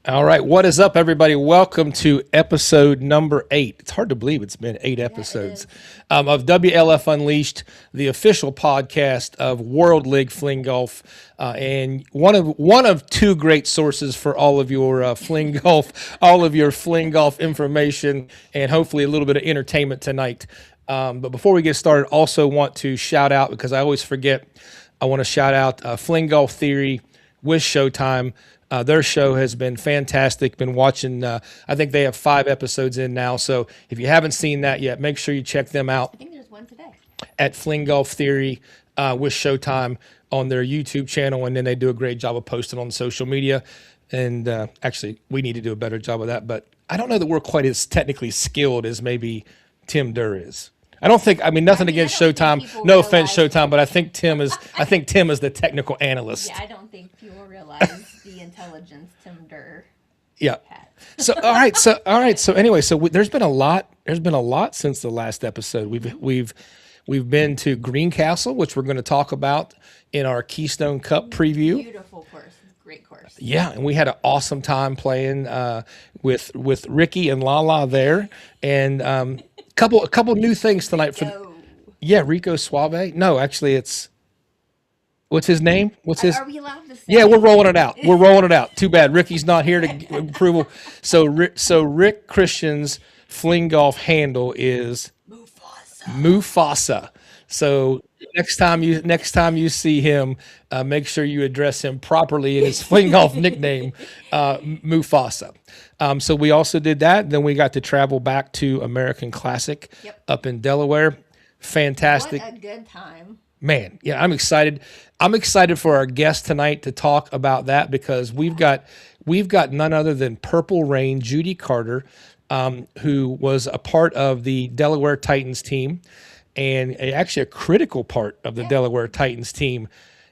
All right, what is up, everybody? Welcome to episode number 8. It's hard to believe it's been 8 episodes of WLF Unleashed, the official podcast of World League Fling Golf, and one of two great sources for all of your fling golf information, and hopefully a little bit of entertainment tonight. But before we get started, also want to shout out, because I always forget. I want to shout out Fling Golf Theory with Showtime. Their show has been fantastic. Been watching, I think they have 5 episodes in now. So if you haven't seen that yet, make sure you check them out. I think there's one today. At Fling Golf Theory with Showtime on their YouTube channel. And then they do a great job of posting on social media. And actually, we need to do a better job of that. But I don't know that we're quite as technically skilled as maybe Tim Durr is. I don't think. I mean, nothing against Showtime. No offense, Showtime, but I think Tim is. I think Tim is the technical analyst. Yeah, I don't think people realize the intelligence Tim Durr Yeah. had. So all right. So anyway, there's been a lot. There's been a lot since the last episode. We've been to Greencastle, which we're going to talk about in our Keystone Cup preview. Beautiful course, great course. Yeah, and we had an awesome time playing with Ricky and Lala there, and a couple new things tonight for. Go. Yeah, Rico Suave. No, actually, it's what's his name? What's his? Are we allowed to say? Yeah, we're rolling it out. We're rolling it out. Too bad Ricky's not here to approval. So Rick Christian's fling golf handle is Mufasa. So next time you see him, make sure you address him properly in his fling golf nickname, Mufasa. So we also did that. Then we got to travel back to American Classic up in Delaware. Fantastic. What a good time. Man, yeah, I'm excited. I'm excited for our guest tonight to talk about that, because we've got none other than Purple Rain, Judy Carter, who was a part of the Delaware Titans team, and actually a critical part of the Delaware Titans team.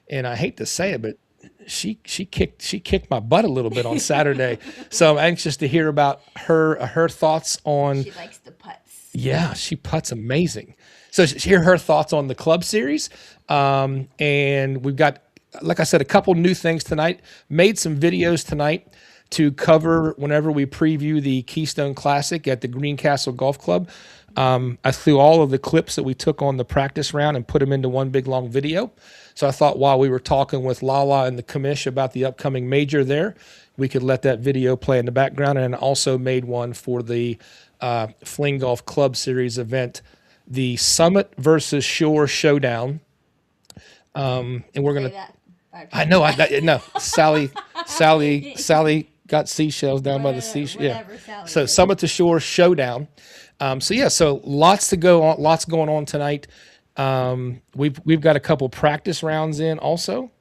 And I hate to say it, but she kicked my butt a little bit on Saturday. So I'm anxious to hear about her thoughts on. She likes the putts. Yeah, she putts amazing. So hear her thoughts on the club series. And we've got, like I said, a couple new things tonight. Made some videos tonight to cover whenever we preview the Keystone Classic at the Greencastle Golf Club. I threw all of the clips that we took on the practice round and put them into one big long video. So I thought while we were talking with Lala and the commish about the upcoming major there, we could let that video play in the background, and also made one for the Fling Golf Club Series event, the Summit versus Shore Showdown. And we're going to, I know, no, Sally got seashells down by the seashore. Yeah. So Summit to Shore Showdown. So lots going on tonight. We've got a couple practice rounds in also.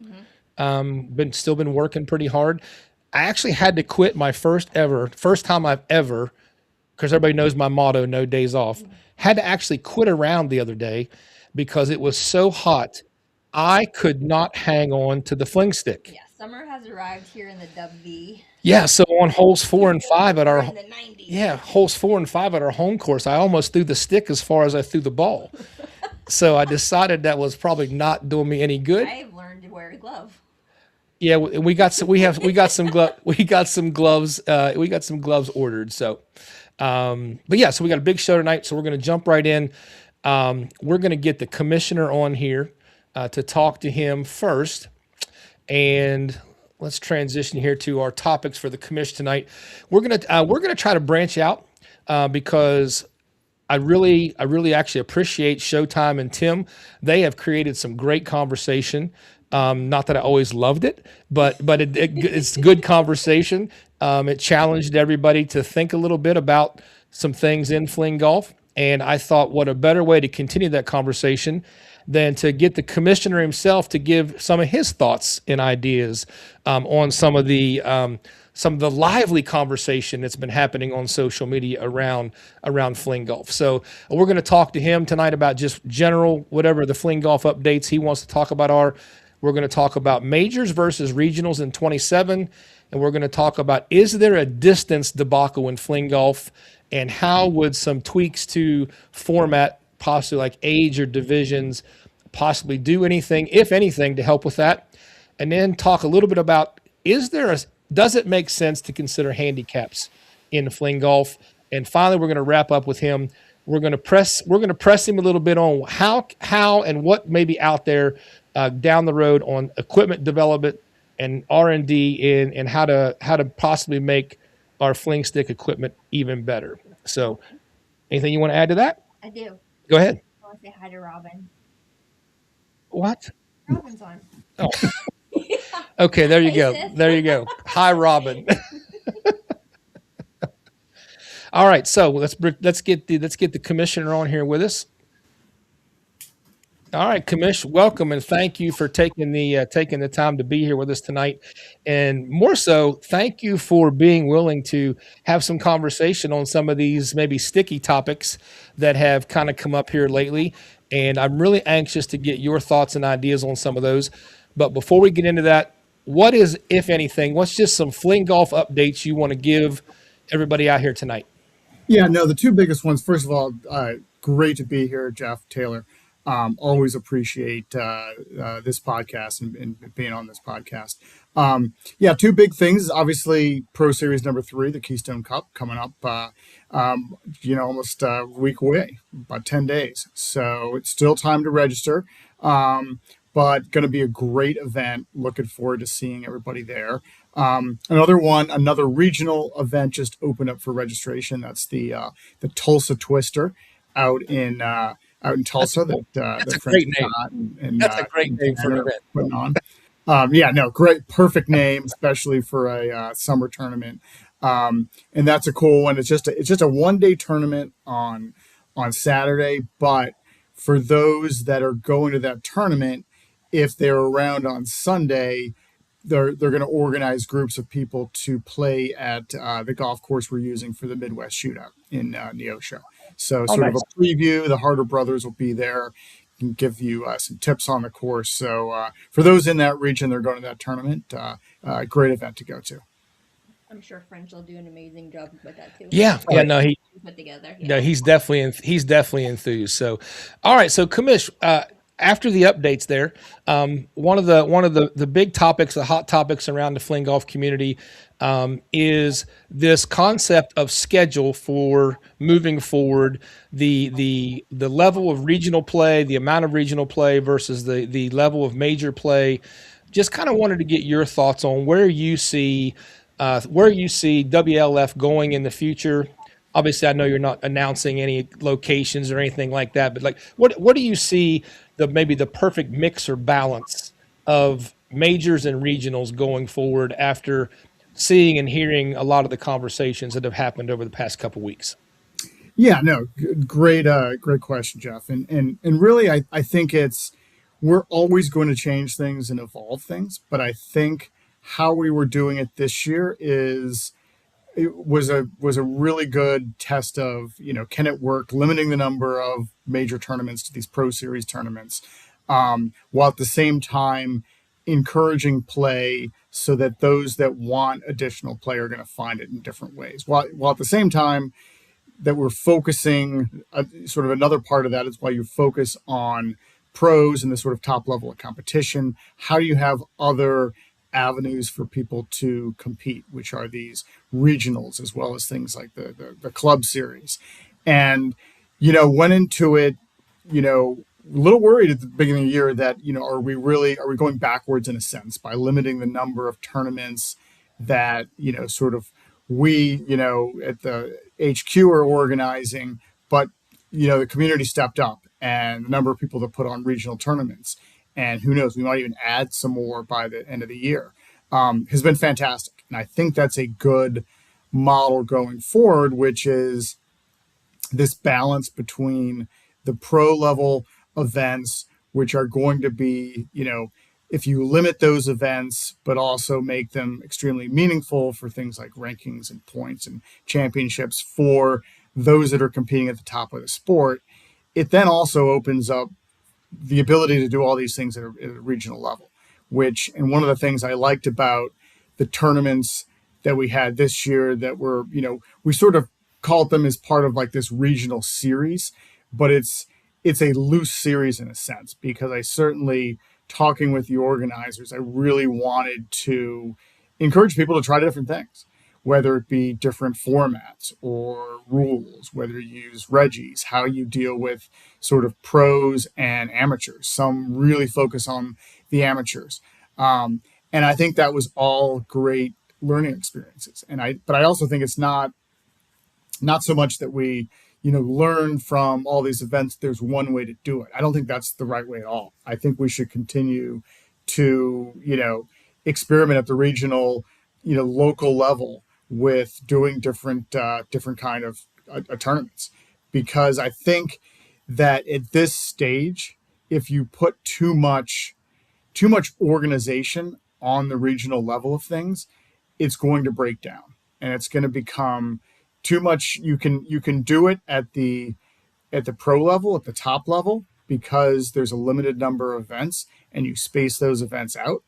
Still been working pretty hard. I actually had to quit my first time I've ever, because everybody knows my motto, no days off. Had to actually quit a round the other day because it was so hot. I could not hang on to the fling stick. Yeah, summer has arrived here in the WV. Yeah, so on holes 4 and 5 at our in the 90s. holes 4 and 5 at our home course, I almost threw the stick as far as I threw the ball. So I decided that was probably not doing me any good. I've learned to wear a glove. Yeah, we got some gloves ordered. So, but yeah, so we got a big show tonight. So we're going to jump right in. We're going to get the commissioner on here to talk to him first, and let's transition here to our topics for the commission tonight. We're gonna try to branch out because I really actually appreciate Showtime and Tim. They have created some great conversation. Not that I always loved it, but it's good conversation. It challenged everybody to think a little bit about some things in fling golf, and I thought, what a better way to continue that conversation than to get the commissioner himself to give some of his thoughts and ideas on some of the lively conversation that's been happening on social media around fling golf. So we're going to talk to him tonight about just general, whatever the fling golf updates he wants to talk about are. We're going to talk about majors versus regionals in 27, and we're going to talk about, is there a distance debacle in fling golf, and how would some tweaks to format, possibly like age or divisions, possibly do anything, if anything, to help with that. And then talk a little bit about, is there does it make sense to consider handicaps in fling golf? And finally, we're going to wrap up with him. We're going to press him a little bit on how and what may be out there down the road on equipment development and R&D and how to possibly make our fling stick equipment even better. So, anything you want to add to that? I do. Go ahead. I want to say hi to Robin. What? Robin's on. Oh, okay. There you Hey, go. sis. There you go. Hi, Robin. All right. So let's get the commissioner on here with us. All right, Commish, welcome and thank you for taking the time to be here with us tonight, and more so, thank you for being willing to have some conversation on some of these maybe sticky topics that have kind of come up here lately. And I'm really anxious to get your thoughts and ideas on some of those. But before we get into that, what is, if anything, what's just some fling golf updates you want to give everybody out here tonight? Yeah, no, the two biggest ones. First of all, great to be here, Jeff Taylor. Always appreciate this podcast and being on this podcast. Yeah, two big things. Obviously, Pro Series number 3, the Keystone Cup, coming up. Almost a week away, about 10 days. So it's still time to register. But going to be a great event. Looking forward to seeing everybody there. Another regional event just opened up for registration. That's the Tulsa Twister out in That's Tulsa that's that a friends great name. Scott That's a great and name for an Tanner are event. putting on. Yeah, no, great, perfect name, especially for a summer tournament. And that's a cool one. It's just a 1 day tournament on Saturday, but for those that are going to that tournament, if they're around on Sunday, they're going to organize groups of people to play at the golf course we're using for the Midwest Shootout in Neosho. So Oh, sort of nice. a preview. The Harder brothers will be there and give you some tips on the course. So for those in that region, they're going to that tournament. Great event to go to. I'm sure French will do an amazing job with that too. Yeah, All yeah. right. No, Put together. no, Yeah. he's definitely enthused. So, all right. So, Commish, after the updates there, one of the big topics, the hot topics around the fling golf community, is this concept of schedule for moving forward, the level of regional play, the amount of regional play versus the level of major play. Just kind of wanted to get your thoughts on where you see WLF going in the future. Obviously, I know you're not announcing any locations or anything like that, but like, what do you see maybe the perfect mix or balance of majors and regionals going forward after seeing and hearing a lot of the conversations that have happened over the past couple weeks? Yeah, no, great question, Jeff. And really, I think we're always going to change things and evolve things, but I think how we were doing it this year it was a really good test of, can it work, limiting the number of major tournaments to these Pro Series tournaments, while at the same time encouraging play so that those that want additional play are going to find it in different ways, while at the same time that we're focusing, sort of another part of that is why you focus on pros and the sort of top level of competition. How do you have other avenues for people to compete, which are these regionals as well as things like the club series? And went into it, a little worried at the beginning of the year that, are we going backwards in a sense by limiting the number of tournaments that, sort of we, at the HQ are organizing, but, the community stepped up and the number of people that put on regional tournaments, and who knows, we might even add some more by the end of the year, has been fantastic. And I think that's a good model going forward, which is this balance between the pro level events, which are going to be, if you limit those events, but also make them extremely meaningful for things like rankings and points and championships for those that are competing at the top of the sport, it then also opens up the ability to do all these things at a regional level, and one of the things I liked about the tournaments that we had this year that were, we sort of called them as part of like this regional series, but it's a loose series in a sense, because I certainly, talking with the organizers, I really wanted to encourage people to try different things, whether it be different formats or rules, whether you use reggies, how you deal with sort of pros and amateurs. Some really focus on the amateurs. And I think that was all great learning experiences. But I also think it's not so much that we, learn from all these events. There's one way to do it. I don't think that's the right way at all. I think we should continue to, experiment at the regional, local level with doing different kind of tournaments, because I think that at this stage, if you put too much organization on the regional level of things, it's going to break down, and it's going to become too much. You can do it at the pro level, at the top level, because there's a limited number of events and you space those events out.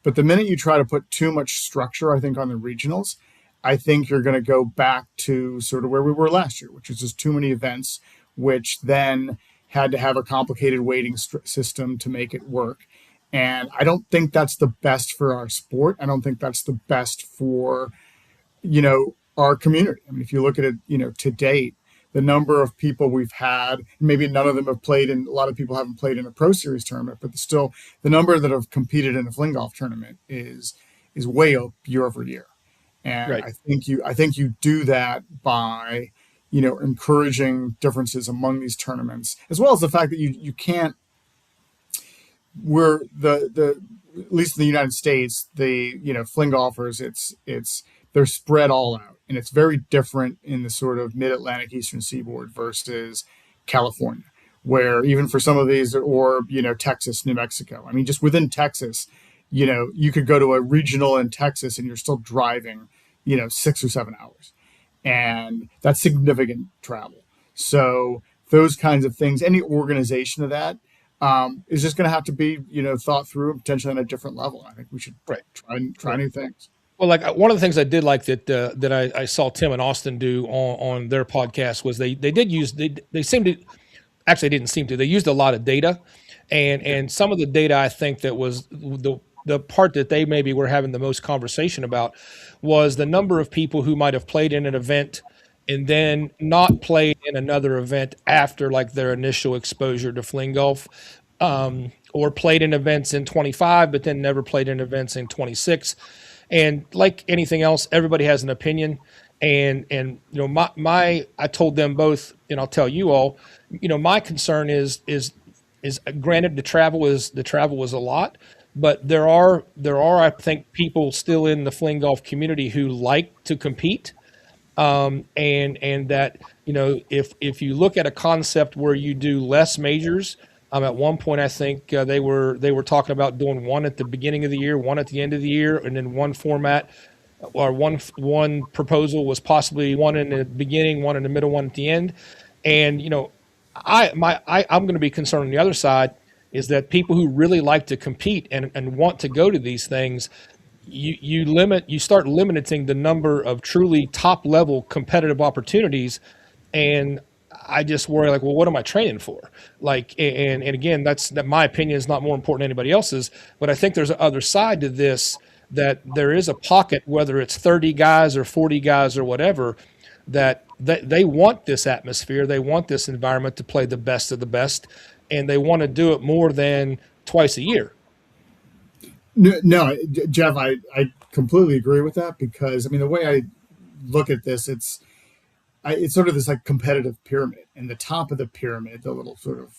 But the minute you try to put too much structure, I think, on the regionals, I think you're going to go back to sort of where we were last year, which is just too many events, which then had to have a complicated weighting system to make it work. And I don't think that's the best for our sport. I don't think that's the best for, our community. I mean, if you look at it, to date, the number of people we've had, maybe none of them have played, and a lot of people haven't played in a Pro Series tournament, but still the number that have competed in a fling golf tournament is way up year over year. And Right. I think you do that by, encouraging differences among these tournaments, as well as the fact that you can't, we're the at least in the United States, the fling golfers, it's they're spread all out, and it's very different in the sort of mid-Atlantic Eastern Seaboard versus California, where even for some of these, or Texas, New Mexico. I mean, just within Texas, you could go to a regional in Texas and you're still driving 6 or 7 hours, and that's significant travel. So those kinds of things, any organization of that, is just going to have to be thought through, potentially on a different level. I think we should Right. try new things. Well, like one of the things I did like that I saw Tim and Austin do on their podcast was they did use they seemed to actually didn't seem to they used a lot of data, and some of the data I think that was the part that they maybe were having the most conversation about was the number of people who might have played in an event and then not played in another event after like their initial exposure to fling golf, or played in events in 25 but then never played in events in 26. And like anything else, everybody has an opinion. And my I told them both, and I'll tell you all, my concern is granted the travel was a lot, but there are I think people still in the fling golf community who like to compete, and that if you look at a concept where you do less majors. At one point, I think they were talking about doing one at the beginning of the year, one at the end of the year, and then one format or one proposal was possibly one in the beginning, one in the middle, one at the end. And I'm going to be concerned on the other side is that people who really like to compete and want to go to these things, you start limiting the number of truly top level competitive opportunities. And I just worry like, well, what am I training for? Like, and again, that my opinion is not more important than anybody else's, but I think there's an other side to this, that there is a pocket, whether it's 30 guys or 40 guys or whatever, that they want this atmosphere. They want this environment to play the best of the best, and they want to do it more than twice a year. No, Jeff, I completely agree with that, because I mean, the way I look at this, it's sort of this like competitive pyramid, and the top of the pyramid, the little sort of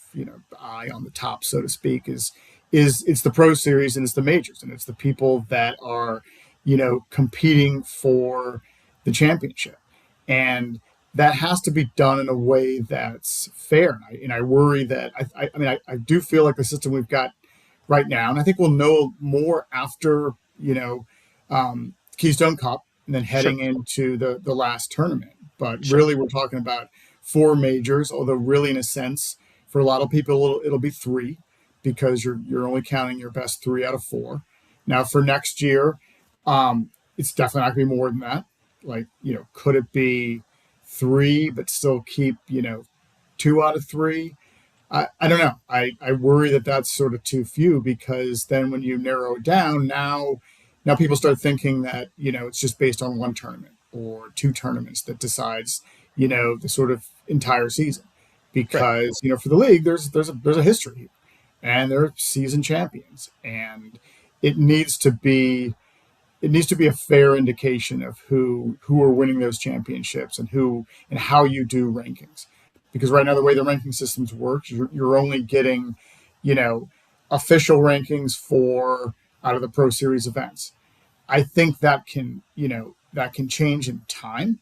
eye on the top, so to speak, is it's the Pro Series and it's the majors, and it's the people that are competing for the championship, and that has to be done in a way that's fair. And I worry that I mean I do feel like the system we've got right now, and I think we'll know more after Keystone Cup and then Sure. heading into the last tournament. But Sure. really, we're talking about 4 majors, although really, in a sense, for a lot of people, it'll be 3, because you're only counting your best 3 out of 4. Now, for next year, it's definitely not going to be more than that. Like, could it be 3, but still keep 2 out of 3? I don't know. I worry that that's sort of too few, because then when you narrow it down, now Now people start thinking that, it's just based on one tournament or two tournaments that decides, the sort of entire season. Right. Because, for the league, there's a history here, and they're season champions, and it needs to be it needs to be a fair indication of who are winning those championships and who and how you do rankings. Because right now the way the ranking systems work, you're only getting, you know, official rankings for out of the Pro Series events. I think that can change in time,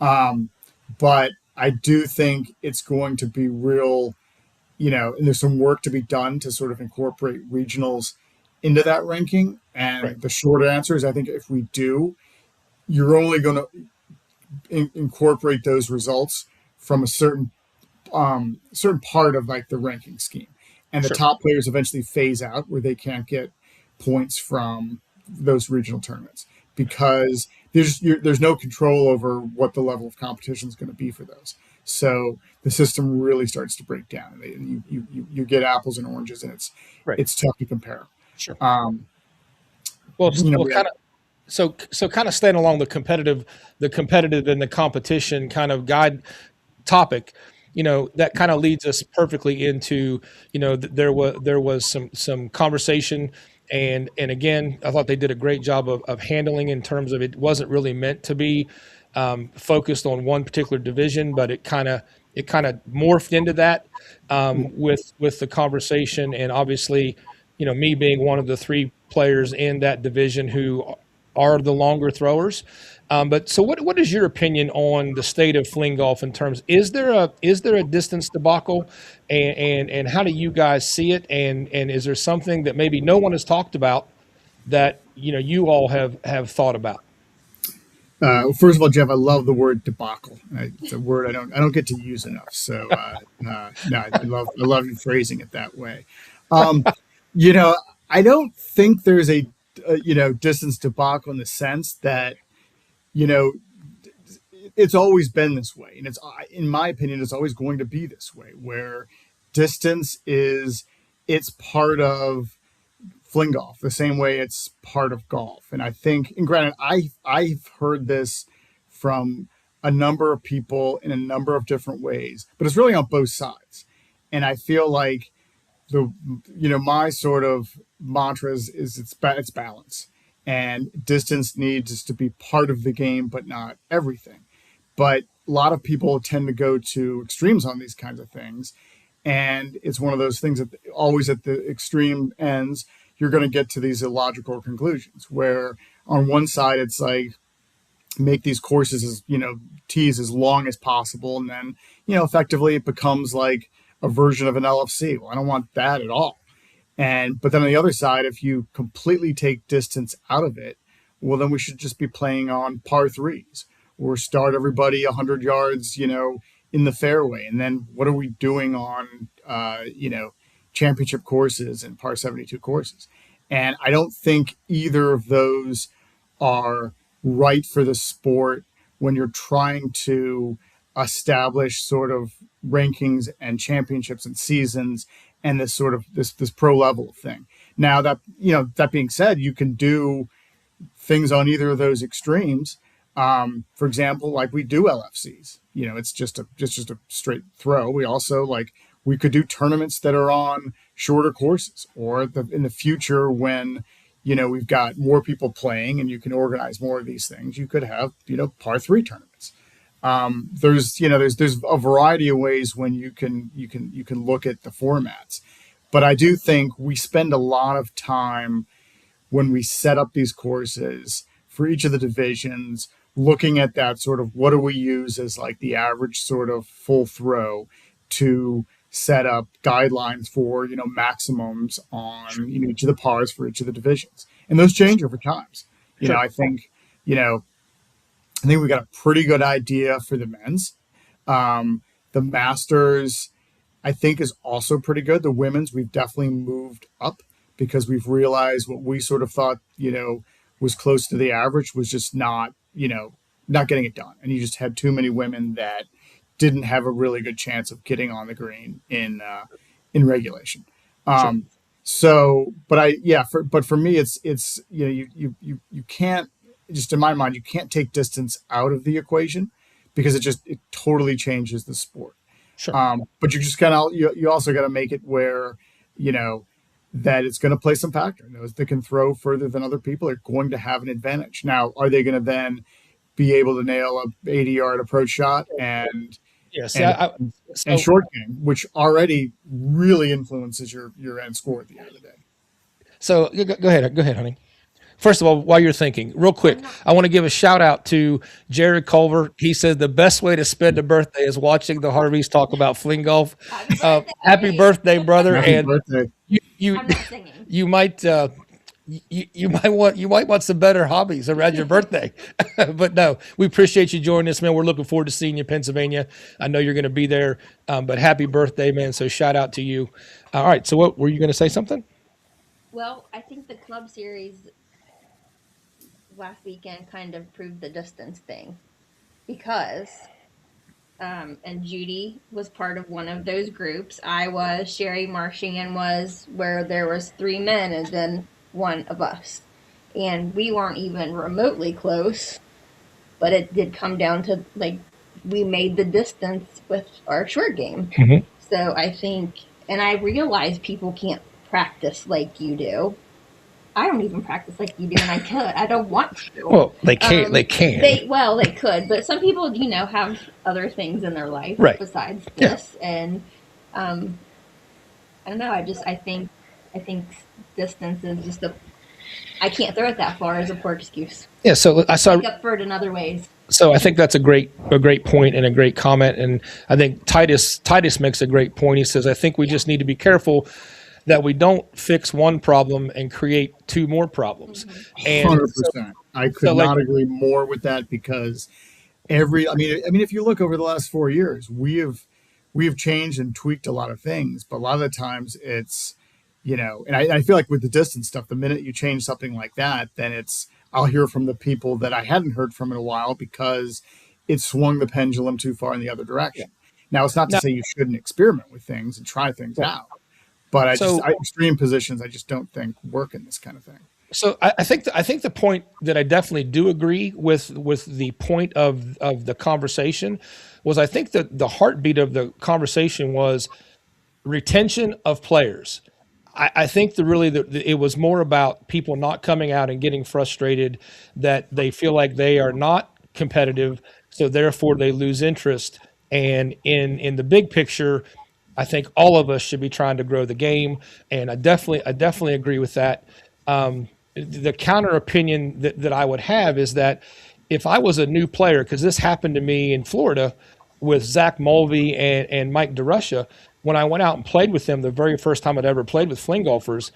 um, but I do think it's going to be real. And there's some work to be done to sort of incorporate regionals into that ranking. Right. And the short answer is, I think if we do, you're only going to incorporate those results from a certain part of like the ranking scheme, and the Sure. top players eventually phase out where they can't get points from those regional tournaments because there's no control over what the level of competition is going to be for those. So the system really starts to break down, and you get apples and oranges, and Right. it's tough to compare. Sure. Um, Well, we have, kind of. So kind of staying along the competitive and the competition kind of guide topic, that kind of leads us perfectly into, there was some conversation, and again, I thought they did a great job of handling in terms of it wasn't really meant to be focused on one particular division, but it kind of morphed into that with the conversation, and obviously, me being one of the three players in that division who are the longer throwers. But so, what is your opinion on the state of fling golf in terms? Is there a distance debacle, and how do you guys see it? And is there something that maybe no one has talked about that you all have thought about? First of all, Jeff, I love the word debacle. It's a word I don't get to use enough. So no, I love you phrasing it that way. Um, you know, I don't think there's a distance debacle in the sense that you know it's always been this way, and in my opinion, it's always going to be this way, where distance is it's part of fling golf the same way it's part of golf. And I think, and granted, I've heard this from a number of people in a number of different ways, but it's really on both sides. And I feel like the my sort of mantra is it's balance, and distance needs to be part of the game but not everything. But a lot of people tend to go to extremes on these kinds of things, and it's one of those things that always at the extreme ends you're going to get to these illogical conclusions where on one side it's like make these courses as tees as long as possible, and then effectively it becomes like a version of an LFC. Well, I don't want that at all. And but then on the other side, if you completely take distance out of it, well, then we should just be playing on par threes or start everybody 100 yards, in the fairway. And then what are we doing on, championship courses and par 72 courses? And I don't think either of those are right for the sport when you're trying to establish sort of rankings and championships and seasons and this sort of this pro level thing. Now that being said, you can do things on either of those extremes. For example, like we do LFCs. It's just a straight throw. We also we could do tournaments that are on shorter courses, or in the future when we've got more people playing and you can organize more of these things. You could have par three tournaments. There's a variety of ways when you can look at the formats, but I do think we spend a lot of time when we set up these courses for each of the divisions, looking at that sort of what do we use as like the average sort of full throw to set up guidelines for maximums on each of the pars for each of the divisions, and those change over times. Sure. You know I think we got a pretty good idea for the men's. The Masters, I think, is also pretty good. The women's, we've definitely moved up because we've realized what we sort of thought, was close to the average was just not getting it done. And you just had too many women that didn't have a really good chance of getting on the green in regulation. Sure. Um, So, but but for me, it's you can't, just in my mind, you can't take distance out of the equation because it totally changes the sport. Sure. But you just kind of you also got to make it where you know that it's going to play some factor. Those that can throw further than other people are going to have an advantage. Now, are they going to then be able to nail a 80-yard approach shot Yeah. See, and and so short game, which already really influences your end score at the end of the day? go ahead, honey. First of all, while you're thinking, real quick, I'm not. I want to give a shout out to Jared Culver. He says the best way to spend a birthday is watching the Harveys talk about fling golf. Happy Happy birthday. birthday, brother! Happy And birthday! you I'm not singing. you might you might want some better hobbies around your birthday. But no, we appreciate you joining us, man. We're looking forward to seeing you in Pennsylvania. I know you're going to be there, but happy birthday, man! So shout out to you. All right, so what were you going to say something? Well, I think the club series last weekend kind of proved the distance thing because and Judy was part of one of those groups. I was, Sherry Marchand was, where there was three men and then one of us. And we weren't even remotely close, but it did come down to like we made the distance with our short game. Mhm. So I think, and I realize people can't practice like you do. I don't even practice like you do, and I could. I don't want to. Well, they can't. They can. They could, but some people, have other things in their life Right. besides Yeah. this, and um, I don't know. I think distance is just a. I can't throw it that far as a poor excuse. Yeah. So I saw. Make up for it in other ways. So I think that's a great point and a great comment. And I think Titus makes a great point. He says, I think we just need to be careful that we don't fix one problem and create two more problems. And 100%. I so could like, not agree more with that because I mean, if you look over the last 4 years, we have changed and tweaked a lot of things, but a lot of the times it's, and I feel like with the distance stuff, the minute you change something like that, then I'll hear from the people that I hadn't heard from in a while because it swung the pendulum too far in the other yeah. direction. Now, it's not to Now, say you shouldn't experiment with things and try things right. out, but So extreme positions, I just don't think work in this kind of thing. I think the point that I definitely do agree with the point of the conversation was I think that the heartbeat of the conversation was retention of players. I think it was more about people not coming out and getting frustrated that they feel like they are not competitive, so therefore they lose interest. And in the big picture, I think all of us should be trying to grow the game, and I definitely agree with that. The counter opinion that I would have is that if I was a new player, because this happened to me in Florida with Zach Mulvey and Mike DeRusha, when I went out and played with them the very first time I'd ever played with fling golfers,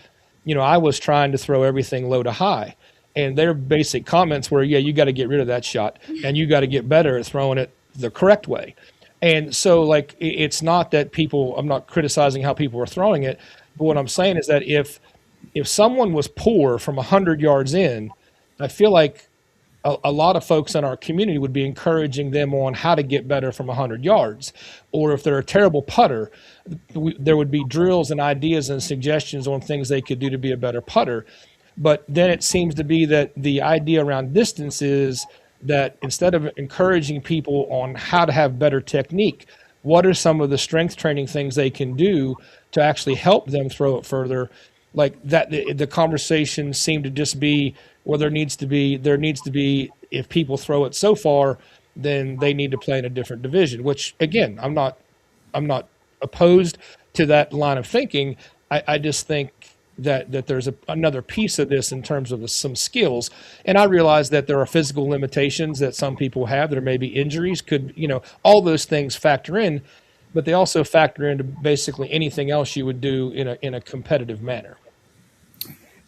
I was trying to throw everything low to high. And their basic comments were, yeah, you got to get rid of that shot and you got to get better at throwing it the correct way. And so, like, it's not that I'm not criticizing how people are throwing it, but what I'm saying is that if someone was poor from 100 yards in, I feel like a lot of folks in our community would be encouraging them on how to get better from 100 yards. Or if they're a terrible putter, there would be drills and ideas and suggestions on things they could do to be a better putter. But then it seems to be that the idea around distance is that instead of encouraging people on how to have better technique, what are some of the strength training things they can do to actually help them throw it further? Like that, the conversation seemed to just be, well, there needs to be if people throw it so far, then they need to play in a different division. Which again, I'm not opposed to that line of thinking. I just think that there's another piece of this in terms of some skills, and I realize that there are physical limitations that some people have. There may be injuries, all those things factor in, but they also factor into basically anything else you would do in a competitive manner.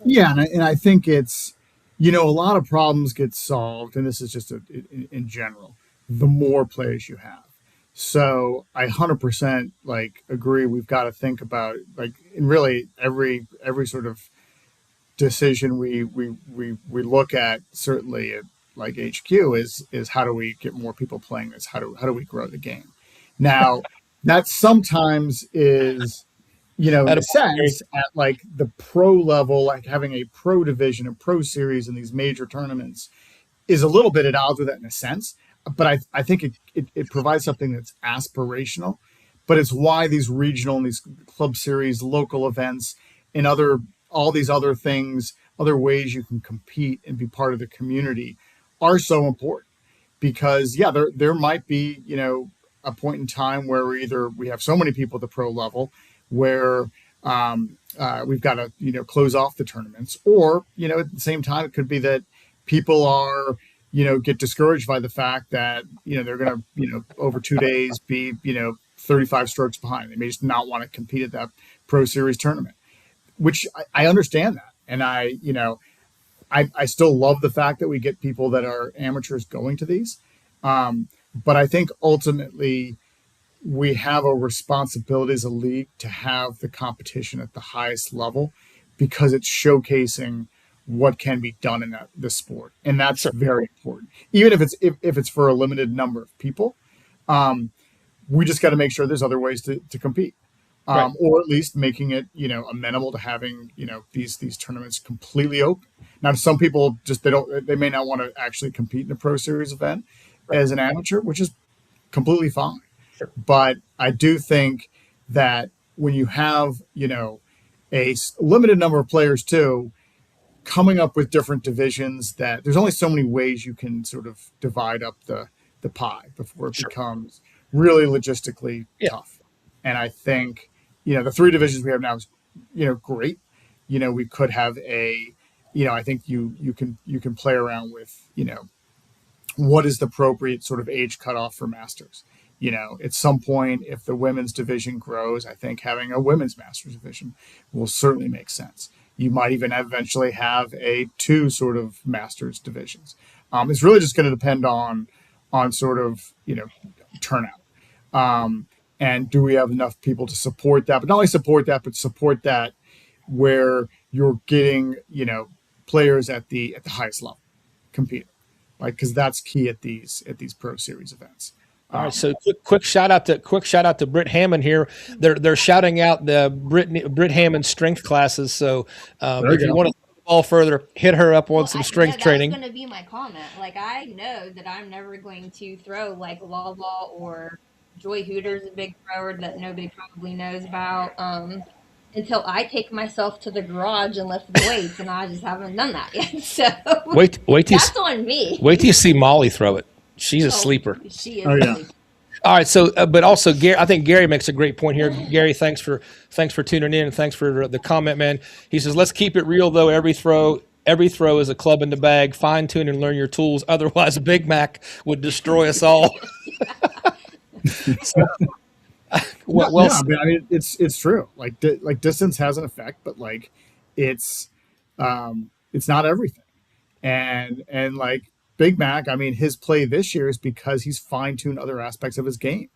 Yeah, and I think a lot of problems get solved, and this is just in general, the more players you have. So I 100% like agree. We've got to think about like in really every sort of decision we look at. Certainly, at like HQ is how do we get more people playing this? How do we grow the game? Now that sometimes is in At a a point, sense, at like the pro level, like having a pro division, a pro series in these major tournaments is a little bit at odds with that in a sense. But I think it provides something that's aspirational, but it's why these regional and these club series, local events, and all these other things, other ways you can compete and be part of the community are so important. Because yeah, there might be a point in time where we have so many people at the pro level where we've got to close off the tournaments, or at the same time it could be that people are get discouraged by the fact that they're going to over 2 days be 35 strokes behind. They may just not want to compete at that pro series tournament, which I understand that. And I still love the fact that we get people that are amateurs going to these. But I think ultimately we have a responsibility as a league to have the competition at the highest level, because it's showcasing what can be done in the sport. And that's sure. very important. Even if it's for a limited number of people, we just got to make sure there's other ways to compete. Right. Or at least making it, amenable to having, these tournaments completely open. Now, some people they may not want to actually compete in a pro series event as an amateur, which is completely fine. Sure. But I do think that when you have, a limited number of players too, coming up with different divisions, that there's only so many ways you can sort of divide up the pie before it becomes really logistically tough. And I think, the 3 divisions we have now is, great. We could have I think you can play around with, what is the appropriate sort of age cutoff for masters. At some point, if the women's division grows, I think having a women's masters division will certainly make sense. You might even eventually have 2 sort of masters divisions. It's really just going to depend on sort of, turnout. And do we have enough people to support that? But not only support that, but support that where you're getting, players at the highest level competing, like, because that's key at these pro series events. All right, so quick shout out to Britt Hammond here. They're shouting out the Britt Hammond strength classes. So if you want to go the ball further, hit her up on some strength training. That's going to be my comment. Like, I know that I'm never going to throw like Lala or Joy Hooter's a big thrower that nobody probably knows about until I take myself to the garage and lift the weights, and I just haven't done that yet. So wait that's on me. Wait till you see Molly throw it. She's a sleeper. She is. Oh, yeah. All right. So, but also, Gary, I think Gary makes a great point here. Gary, thanks for tuning in, and thanks for the comment, man. He says, "Let's keep it real, though. Every throw is a club in the bag. Fine tune and learn your tools. Otherwise, Big Mac would destroy us all." So, I mean, it's true. Like distance has an effect, but like it's not everything. And like Big Mac, I mean, his play this year is because he's fine-tuned other aspects of his game.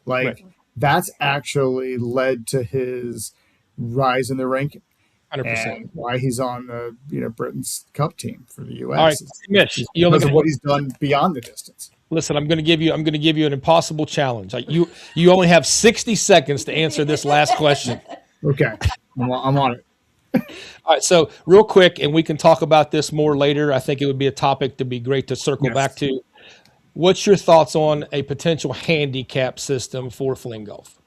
Like that's actually led to his rise in the ranking. 100%. And why he's on the Britain's Cup team for the U.S. All right, Mitch, because of what he's done beyond the distance. Listen, I'm going to give you an impossible challenge. You only have 60 seconds to answer this last question. Okay, I'm on it. All right, so real quick, and we can talk about this more later. I think it would be a topic to be great to circle back to. What's your thoughts on a potential handicap system for fling golf?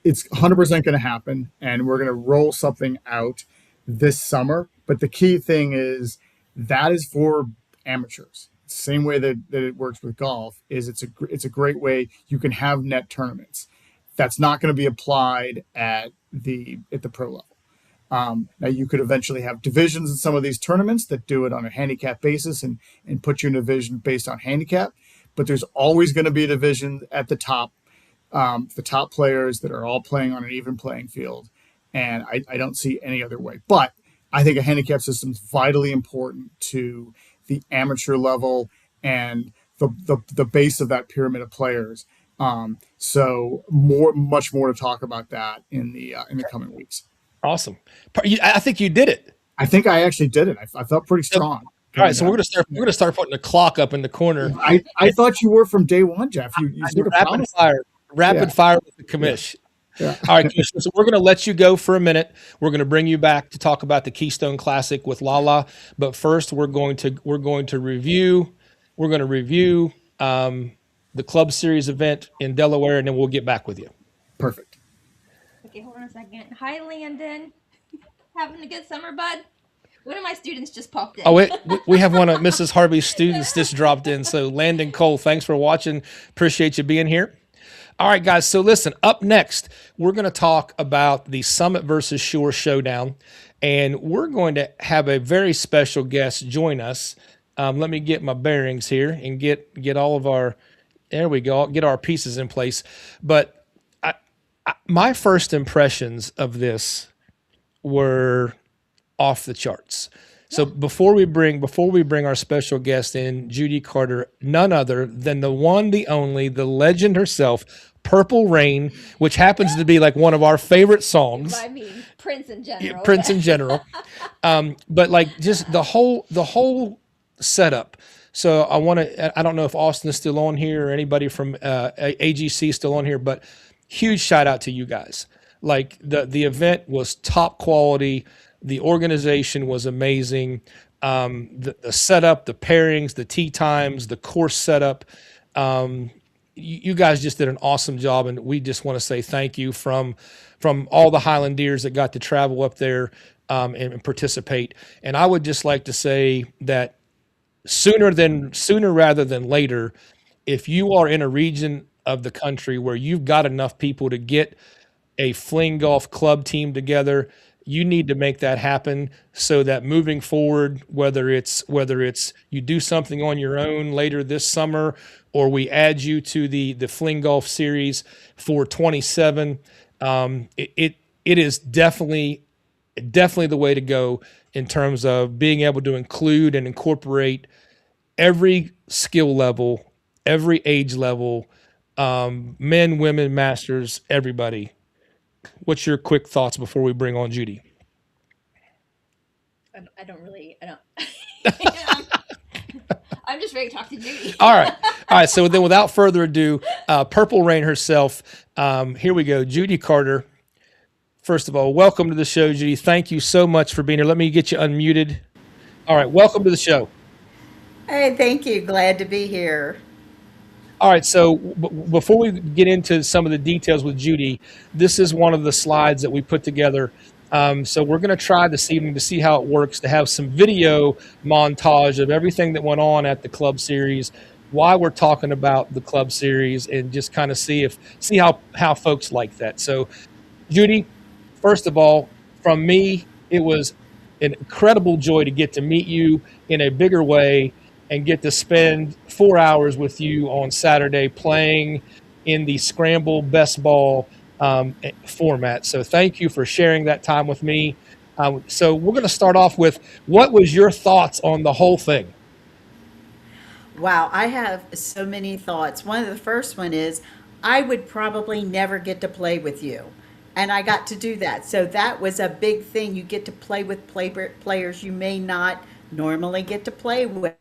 It's 100% going to happen, and we're going to roll something out this summer. But the key thing is that is for amateurs. Same way that it works with golf is it's a great way you can have net tournaments. That's not going to be applied at the pro level. Now you could eventually have divisions in some of these tournaments that do it on a handicap basis and put you in a division based on handicap, but there's always going to be a division at the top players that are all playing on an even playing field. And I don't see any other way, but I think a handicap system is vitally important to the amateur level and the base of that pyramid of players. So much more to talk about that in the coming weeks. Awesome. I think you did it. I think I actually did it. I felt pretty strong. All right, so we're gonna start putting the clock up in the corner. I thought you were from day one, Jeff. You sort of rapid fire with the commish. Yeah. All right, Commissioner. So we're going to let you go for a minute. We're going to bring you back to talk about the Keystone Classic with Lala. But first, we're going to review the Club Series event in Delaware, and then we'll get back with you. Perfect. Okay, hold on a second. Hi, Landon. Having a good summer, bud? One of my students just popped in. Oh, we have one of Mrs. Harvey's students just dropped in. So Landon Cole, thanks for watching. Appreciate you being here. All right, guys. So listen, up next, we're going to talk about the Summit versus Shore Showdown, and we're going to have a very special guest join us. Let me get my bearings here and get all of our, there we go, get our pieces in place. But my first impressions of this were off the charts. So before we bring our special guest in, Judy Carter, none other than the one, the only, the legend herself, Purple Rain, which happens to be like one of our favorite songs. I mean, Prince in general. Prince in general. But like just the whole setup. So I don't know if Austin is still on here or anybody from AGC is still on here, but huge shout out to you guys. Like the event was top quality. The organization was amazing. The setup, the pairings, the tee times, the course setup. You guys just did an awesome job, and we just want to say thank you from all the Highlandeers that got to travel up there and participate. And I would just like to say that sooner rather than later, if you are in a region of the country where you've got enough people to get a fling golf club team together, you need to make that happen so that moving forward, whether it's you do something on your own later this summer, or we add you to the fling golf series for 27, it is definitely the way to go in terms of being able to include and incorporate every skill level, every age level, men, women, masters, everybody. What's your quick thoughts before we bring on Judy? I don't. I'm just ready to talk to Judy. All right. So then, without further ado, Purple Rain herself. Here we go, Judy Carter. First of all, welcome to the show, Judy. Thank you so much for being here. Let me get you unmuted. All right, welcome to the show. Hey, thank you. Glad to be here. All right, so before we get into some of the details with Judy, this is one of the slides that we put together. So we're going to try this evening to see how it works, to have some video montage of everything that went on at the Club Series, why we're talking about the Club Series, and just kind of see how folks like that. So, Judy, first of all, from me, it was an incredible joy to get to meet you in a bigger way and get to spend 4 hours with you on Saturday playing in the Scramble Best Ball format. So thank you for sharing that time with me. So we're going to start off with, what was your thoughts on the whole thing? Wow, I have so many thoughts. One of the first one is I would probably never get to play with you. And I got to do that. So that was a big thing. You get to play with players you may not normally get to play with.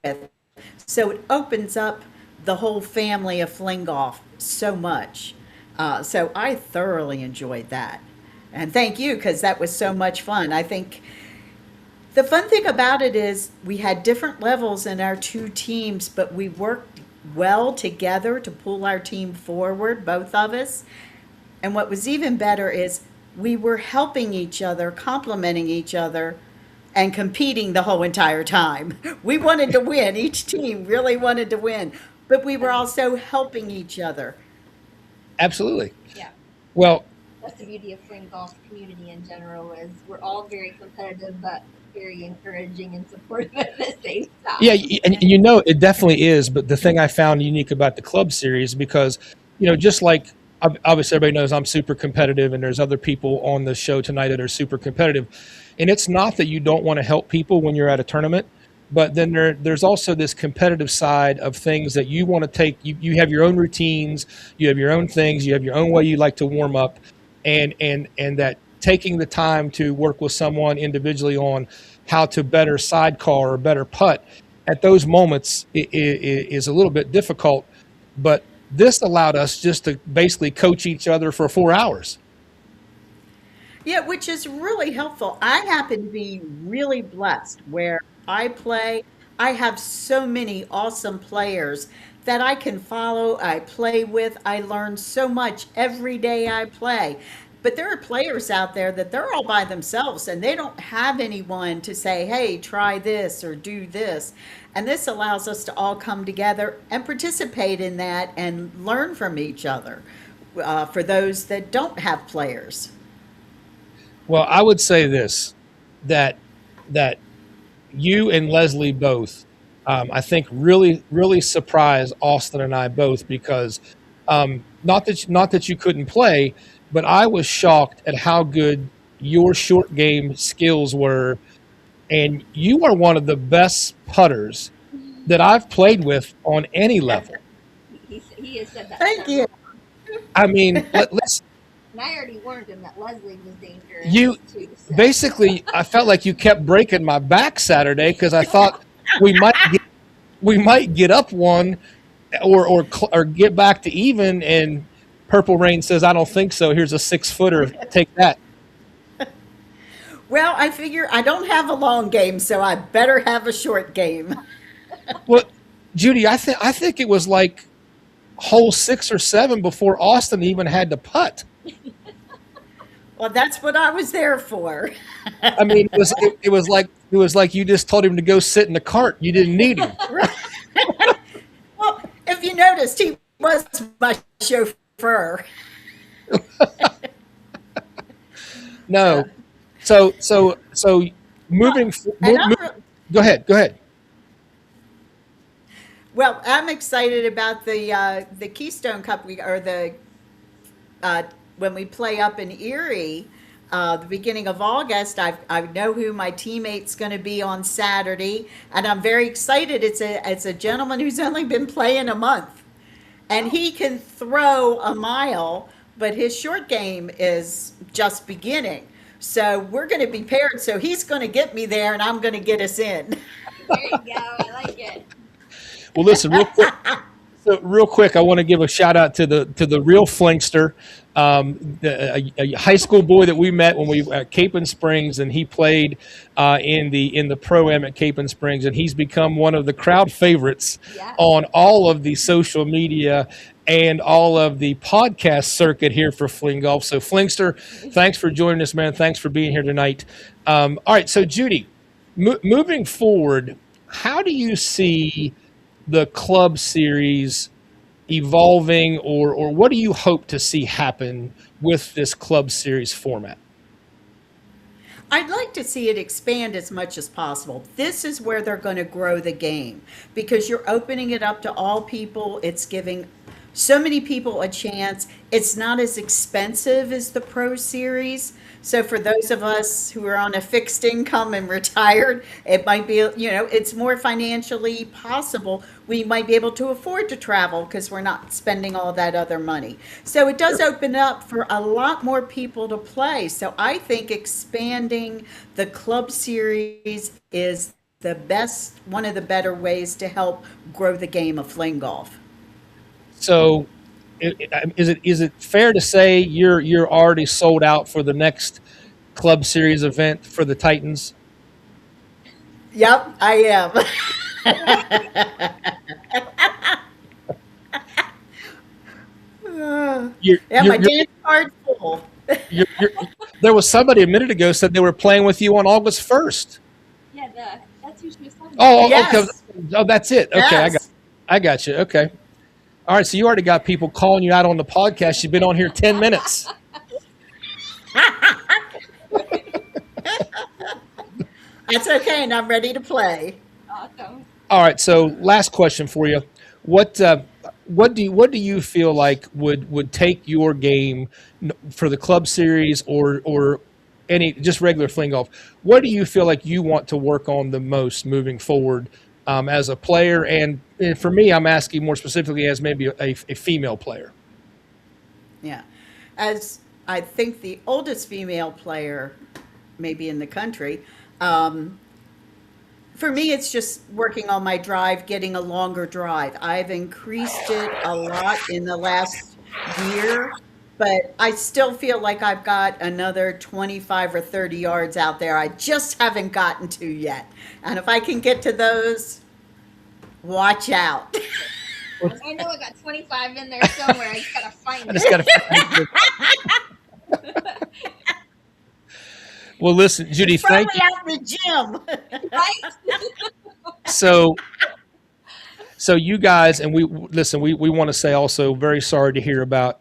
So it opens up the whole family of fling golf so much. So I thoroughly enjoyed that. And thank you, because that was so much fun. I think the fun thing about it is we had different levels in our two teams, but we worked well together to pull our team forward, both of us. And what was even better is we were helping each other, complimenting each other, and competing the whole entire time. We wanted to win. Each team really wanted to win, but we were also helping each other. Absolutely. Yeah. Well, That's the beauty of fling golf community in general, is we're all very competitive, but very encouraging and supportive at the same time. yeah, and it definitely is. But the thing I found unique about the Club Series, because, just like obviously everybody knows I'm super competitive, and there's other people on the show tonight that are super competitive. And it's not that you don't want to help people when you're at a tournament, but then there's also this competitive side of things that you want to take. You have your own routines, you have your own things, you have your own way you like to warm up, and that taking the time to work with someone individually on how to better sidecar or better putt at those moments is a little bit difficult. But this allowed us just to basically coach each other for 4 hours. Yeah, which is really helpful. I happen to be really blessed where I play. I have so many awesome players that I can follow, I play with. I learn so much every day I play. But there are players out there that they're all by themselves and they don't have anyone to say, hey, try this or do this. And this allows us to all come together and participate in that and learn from each other for those that don't have players. Well, I would say this, that that you and Leslie both, I think, really surprised Austin and I both because not that you couldn't play, but I was shocked at how good your short game skills were, and you are one of the best putters that I've played with on any level. He has said that Thank you. several. I mean, let's And I already warned him that Leslie was dangerous you too. So basically. I felt like you kept breaking my back Saturday because I thought we might get, we might get up one or get back to even. And Purple Rain says, "I don't think so. Here's a 6 footer. Take that." Well, I figure I don't have a long game, so I better have a short game. Well, Judy, I think it was like hole 6 or 7 before Austin even had to putt. Well, that's what I was there for. I mean, it was like you just told him to go sit in the cart. You didn't need him. Well, if you noticed, he was my chauffeur. No. So moving. And I'm Go ahead. Go ahead. well, I'm excited about the Keystone Cup or the uh, when we play up in Erie, the beginning of August. I know who my teammate's going to be on Saturday, and I'm very excited. It's a gentleman who's only been playing a month, and he can throw a mile, but his short game is just beginning. So we're going to be paired. So he's going to get me there, and I'm going to get us in. there you go. I like it. Well, listen, real quick. So real quick, I want to give a shout out to the real Flinkster, a high school boy that we met when we were at Cape and Springs, and he played in the pro-am at Cape and Springs, and he's become one of the crowd favorites Yeah. on all of the social media and all of the podcast circuit here for Fling Golf. So Flingster, thanks for joining us, man. Thanks for being here tonight. All right, so Judy, moving forward, how do you see the club series evolving, or what do you hope to see happen with this club series format? I'd like to see it expand as much as possible. This is where they're going to grow the game because you're opening it up to all people. It's giving so many people a chance. It's not as expensive as the Pro Series. So for those of us who are on a fixed income and retired, it might be, it's more financially possible. We might be able to afford to travel because we're not spending all that other money. So it does open up for a lot more people to play. So I think expanding the club series is one of the better ways to help grow the game of fling golf. So is it fair to say you're already sold out for the next club series event for the Titans? Yep, I am. You're, Yeah, you're, my you're, dance card's full. you're, there was somebody a minute ago said they were playing with you on August 1st. Yeah, that's who she was talking about. Okay. Yes, Oh, that's it. Okay, yes. I got you. Okay. All right, so you already got people calling you out on the podcast. You've been on here 10 minutes. That's okay, and I'm ready to play. Awesome. All right, so last question for you. What do you feel like would take your game for the club series or any just regular fling golf? What do you feel like you want to work on the most moving forward as a player? And for me, I'm asking more specifically as maybe a female player. Yeah. As I think the oldest female player, maybe in the country, for me, it's just working on my drive, getting a longer drive. I've increased it a lot in the last year, but I still feel like I've got another 25 or 30 yards out there I just haven't gotten to yet. And if I can get to those, watch out. I know I got 25 in there somewhere. I just gotta find I just it. got to. Well, listen, Judy, It's thank probably you. out in the gym. Right? So, so you guys, and we listen. We want to say also very sorry to hear about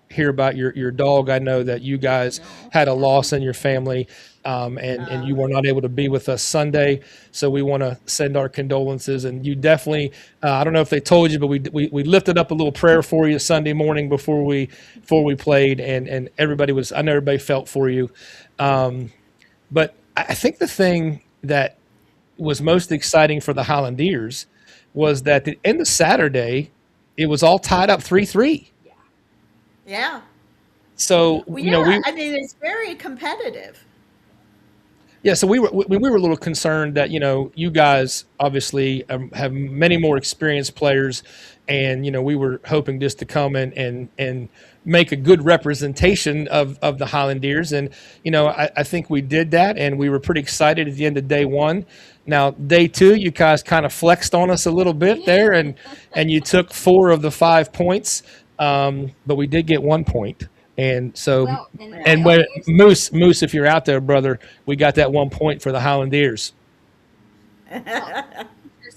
your dog. I know that you guys had a loss in your family, and you were not able to be with us Sunday. So we want to send our condolences. And you definitely, I don't know if they told you, but we lifted up a little prayer for you Sunday morning before we played, and everybody was. I know everybody felt for you. But I think the thing that was most exciting for the Highlandeers was that at the end of Saturday, it was all tied up 3-3. Yeah. So, Well, you know, yeah, I mean, it's very competitive. yeah, so we were a little concerned that, you know, you guys obviously have many more experienced players, and, you know, we were hoping just to come and make a good representation of the Highlandeers. And, you know, I think we did that, and we were pretty excited at the end of day one. Now, day two, you guys kind of flexed on us a little bit there, and you took 4 of the 5 points, but we did get 1 point. And so, Well, and when, Moose, if you're out there, brother, we got that 1 point for the Highlandeers.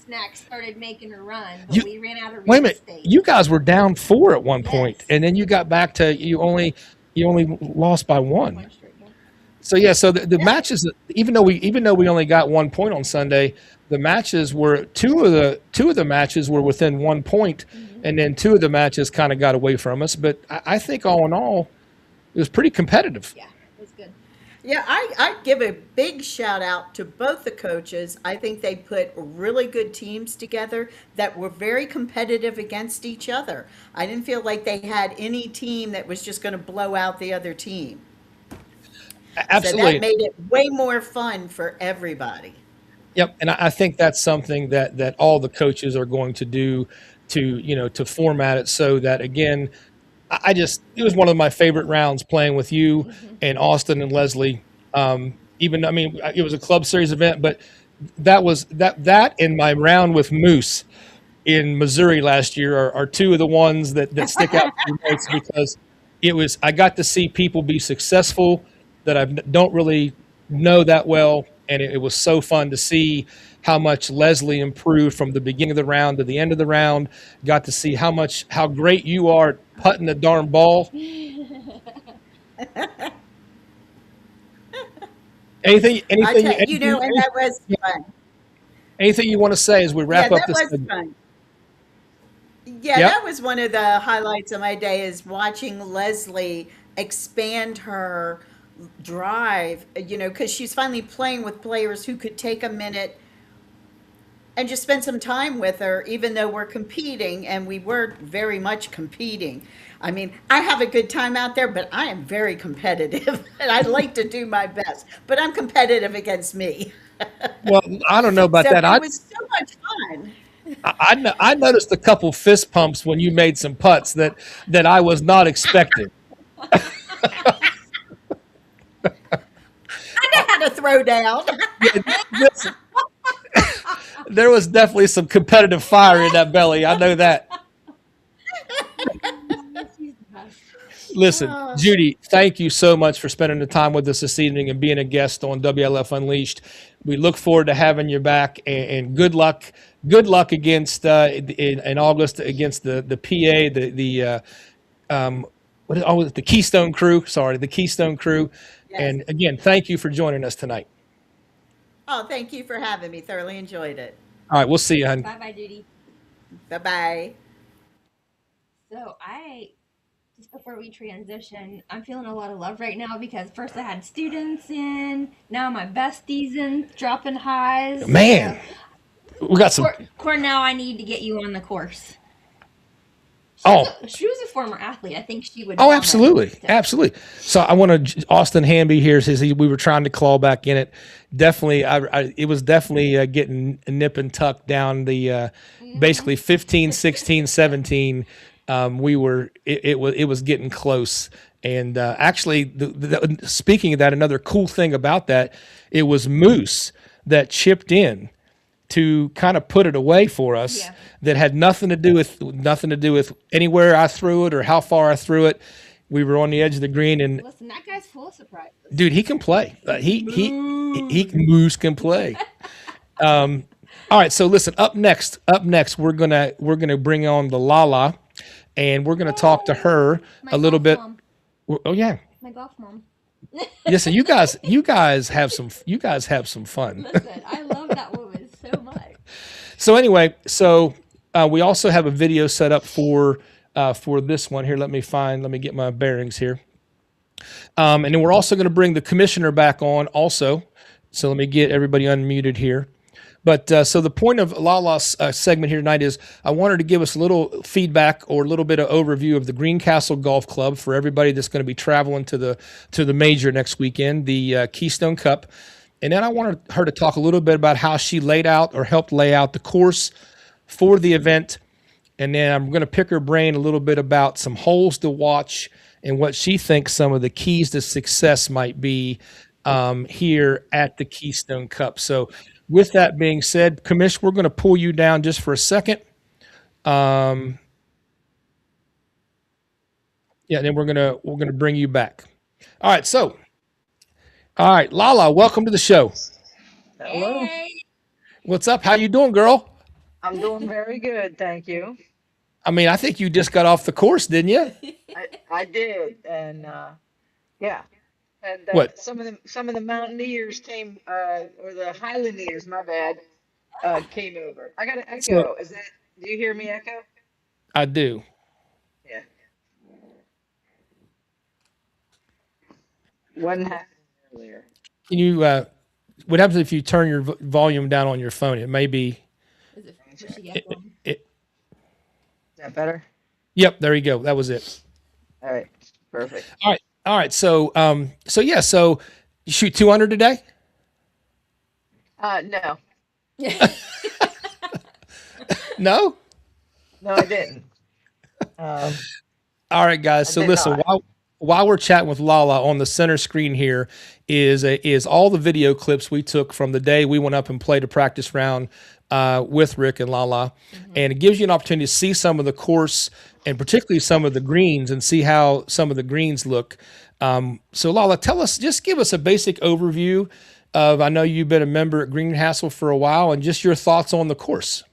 Snack started making a run, but You- we ran out of real Wait a minute, estate. you guys were down 4 at one point, Yes. and then you got back to you only lost by 1. One straight game. So yeah, so the matches, even though we only got 1 point on Sunday, the matches were two of the matches were within 1 point, and then 2 of the matches kind of got away from us. But I think all in all, it was pretty competitive. Yeah, it was good. Yeah, I give a big shout out to both the coaches. I think they put really good teams together that were very competitive against each other. I didn't feel like they had any team that was just going to blow out the other team. So Absolutely. that made it way more fun for everybody. Yep, and I think that's something that all the coaches are going to do to format it so that, again, it was one of my favorite rounds playing with you and Austin and Leslie. Even, I mean, it was a club series event, but that in my round with Moose in Missouri last year are 2 of the ones that stick out to me most, because I got to see people be successful that I don't really know that well, and it was so fun to see how much Leslie improved from the beginning of the round to the end of the round. Got to see how great you are at putting the darn ball. Anything, And anything that was fun. anything you want to say as we wrap Yeah, up that this was segment? fun. Yeah, Yep. that was one of the highlights of my day is watching Leslie expand her drive, because she's finally playing with players who could take a minute and just spend some time with her, even though we're competing, and we were very much competing. I mean, I have a good time out there, but I am very competitive, and I like to do my best, but I'm competitive against me. Well, I don't know about So that. it was so much fun. I noticed a couple fist pumps when you made some putts that I was not expecting. I know how to throw down. Listen, there was definitely some competitive fire in that belly. I know that. Listen, Judy, thank you so much for spending the time with us this evening and being a guest on WLF Unleashed. We look forward to having you back, and good luck. Good luck against in August against the PA, the Keystone Crew. Sorry, the Keystone Crew. Yes. And again, thank you for joining us tonight. Oh, thank you for having me. Thoroughly enjoyed it. All right, we'll see you, honey. Bye bye, Judy. Bye-bye. So just before we transition, I'm feeling a lot of love right now because first I had students in, now my besties in, dropping highs. Man, we got some. Cornell, I need to get you on the course. She was a former athlete. I think she would. Oh, absolutely, absolutely. So I want to. Austin Hamby here says we were trying to claw back in it. Definitely, it was definitely getting nip and tuck down the basically 15, 16, 17. it was getting close. And actually, speaking of that, another cool thing about that, it was Moose that chipped in to kind of put it away for us. Yeah. That had nothing to do with anywhere I threw it or how far I threw it. We were on the edge of the green, and Listen, that guy's full of surprises. dude, he can play. He Moose can play. All right, so listen. Up next, we're gonna bring on the Lala, and we're gonna talk to her My a little golf bit. mom. Oh yeah, My golf mom. listen, you guys have some fun. Listen, I love that woman so much. So anyway, we also have a video set up for this one here. Let me get my bearings here. And then we're also going to bring the commissioner back on also. So let me get everybody unmuted here. But so the point of Lala's segment here tonight is I wanted to give us a little feedback or a little bit of overview of the Greencastle Golf Club for everybody that's going to be traveling to the major next weekend, the Keystone Cup. And then I wanted her to talk a little bit about how she laid out or helped lay out the course for the event. And then I'm going to pick her brain a little bit about some holes to watch and what she thinks some of the keys to success might be here at the Keystone Cup. So, with that being said, Commish, we're going to pull you down just for a second. Yeah, and then we're gonna bring you back. All right, all right, Lala, welcome to the show. Hello. Hey. What's up? How you doing, girl? I'm doing very good, thank you. I mean, I think you just got off the course, didn't you? I did, and yeah, and What? some of the Mountaineers came, or the Highlanders, my bad, came over. I got an So echo. Do you hear me echo? I do. Yeah. Wasn't happening earlier. Can you? What happens if you turn your volume down on your phone? It may be. Is it Let me check. fishy It, echo? it, Is that better? yep, there you go. That was it. All right, perfect. All right, all right. So you shoot 200 today. No, No. no, I didn't. Um, All right, guys. I So did listen, not. while we're chatting with Lala, on the center screen here is all the video clips we took from the day we went up and played a practice round with Rick and Lala, and it gives you an opportunity to see some of the course and particularly some of the greens and see how some of the greens look. So Lala, just give us a basic overview of. I know you've been a member at Greencastle for a while, and just your thoughts on the course.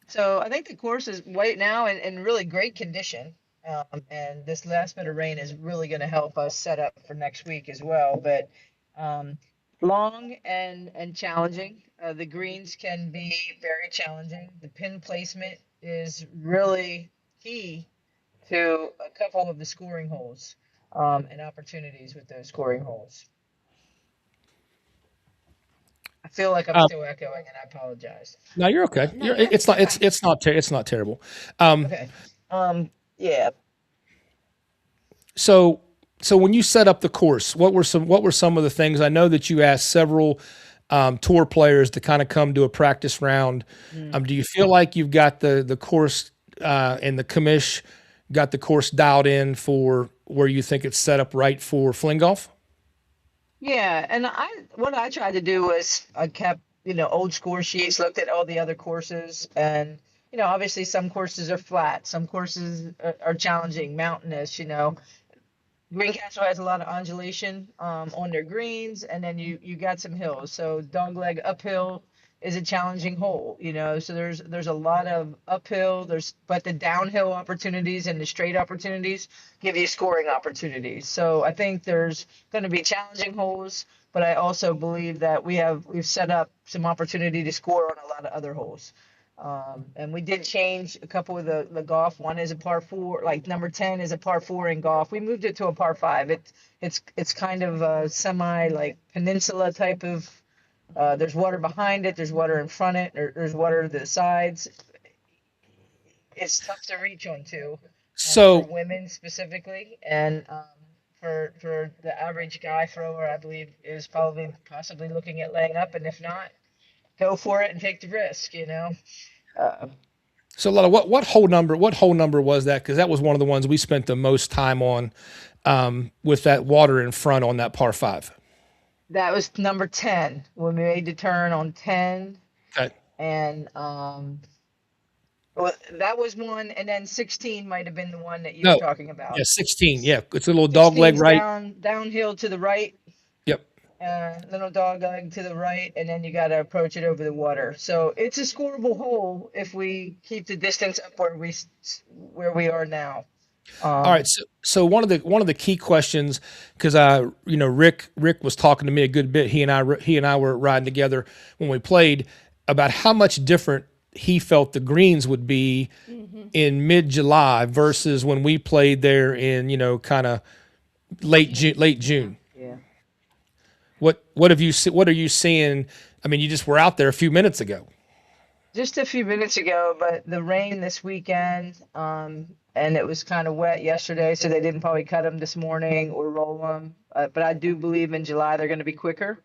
So I think the course is right now in really great condition. And this last bit of rain is really going to help us set up for next week as well. But um, long and challenging. The greens can be very challenging. The pin placement is really key to a couple of the scoring holes and opportunities with those scoring holes. I feel like I'm Um, still echoing, and I apologize. no, you're okay. No, you're It's not. fine. It's not terrible. Um, Okay. Yeah. So when you set up the course, what were some of the things? I know that you asked several tour players to kind of come to a practice round. Do you feel like you've got the course and the commish got the course dialed in for where you think it's set up right for fling golf? Yeah, and what I tried to do was I kept, old score sheets, looked at all the other courses, and obviously some courses are flat, some courses are challenging, mountainous, Greencastle has a lot of undulation on their greens, and then you got some hills. So dogleg uphill is a challenging hole, So there's a lot of uphill. But the downhill opportunities and the straight opportunities give you scoring opportunities. So I think there's going to be challenging holes, but I also believe that we've set up some opportunity to score on a lot of other holes. And we did change a couple of the golf. One is a par four, like number 10 is a par four in golf. We moved it to a par five. It's kind of a semi like peninsula type of. There's water behind it. There's water in front of it. There's water to the sides. It's tough to reach onto for So women specifically, and for the average guy thrower, I believe is probably possibly looking at laying up, and if not, go for it and take the risk. Uh, So, Lola, what whole number was that? Because that was one of the ones we spent the most time on, with that water in front on that par five. That was number 10 when we made the turn on 10. Okay. And well, that was one. And then 16 might have been the one that you were No. talking Yeah, about. 16. Yeah, it's a little dog leg 16's right. downhill to the right, Yep. little dog leg to the right, and then you got to approach it over the water. So it's a scoreable hole if we keep the distance up where we are now. All right. Um, So one of the key questions, because Rick was talking to me a good bit. He and I were riding together when we played about how much different he felt the greens would be in mid July versus when we played there in kind of late June. Late June. yeah. What are you seeing? I mean, you just were out there a few minutes ago. Just a few minutes ago, but the rain this weekend, and it was kind of wet yesterday, so they didn't probably cut them this morning or roll them. But I do believe in July they're going to be quicker.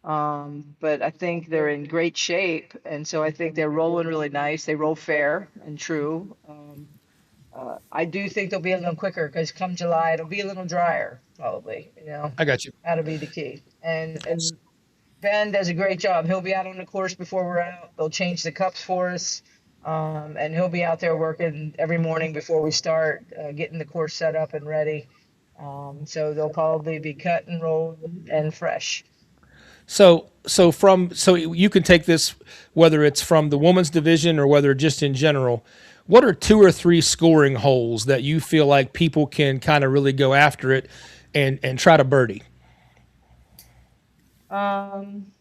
But I think they're in great shape, and so I think they're rolling really nice. They roll fair and true. I do think they'll be a little quicker because come July it'll be a little drier, probably. I got you. That'll be the key. And Ben does a great job. He'll be out on the course before we're out. They'll change the cups for us. And he'll be out there working every morning before we start, getting the course set up and ready. So they'll probably be cut and rolled and fresh. So you can take this whether it's from the women's division or whether just in general. What are two or three scoring holes that you feel like people can kind of really go after it and try to birdie? Um,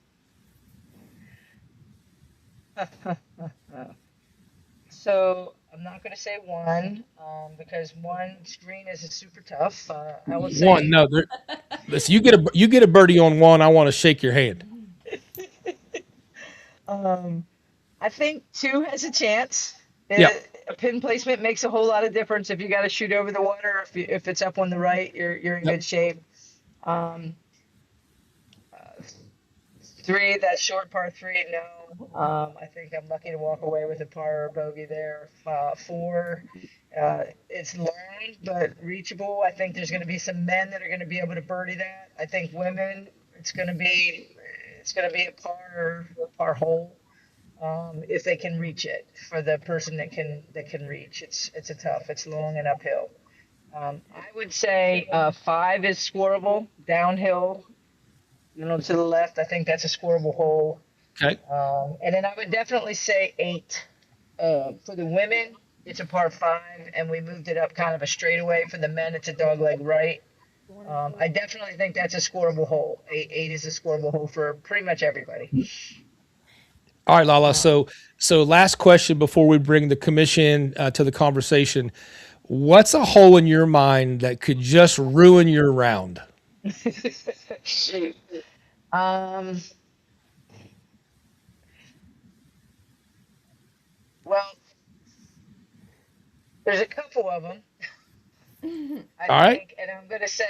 so I'm not going to say one, because one screen is super tough. I would One, say, no. Listen, you get a birdie on one. I want to shake your hand. um, I think two has a chance. Yeah. A pin placement makes a whole lot of difference. If you got to shoot over the water, if it's up on the right, you're in Yep. good shape. Um, Three, that short par three, no. I think I'm lucky to walk away with a par or bogey there. Four, it's long but reachable. I think there's going to be some men that are going to be able to birdie that. I think women, it's going to be a par hole, if they can reach it for the person that can reach. It's long and uphill. I would say five is scoreable downhill, to the left. I think that's a scoreable hole. Okay. And then I would definitely say eight. For the women, it's a par five, and we moved it up kind of a straightaway. For the men, it's a dogleg right. I definitely think that's a scoreable hole. Eight is a scoreable hole for pretty much everybody. All right, Lala. So last question before we bring the commission to the conversation. What's a hole in your mind that could just ruin your round? Shoot. Um, well, there's a couple of them. I All right. think, and I'm gonna say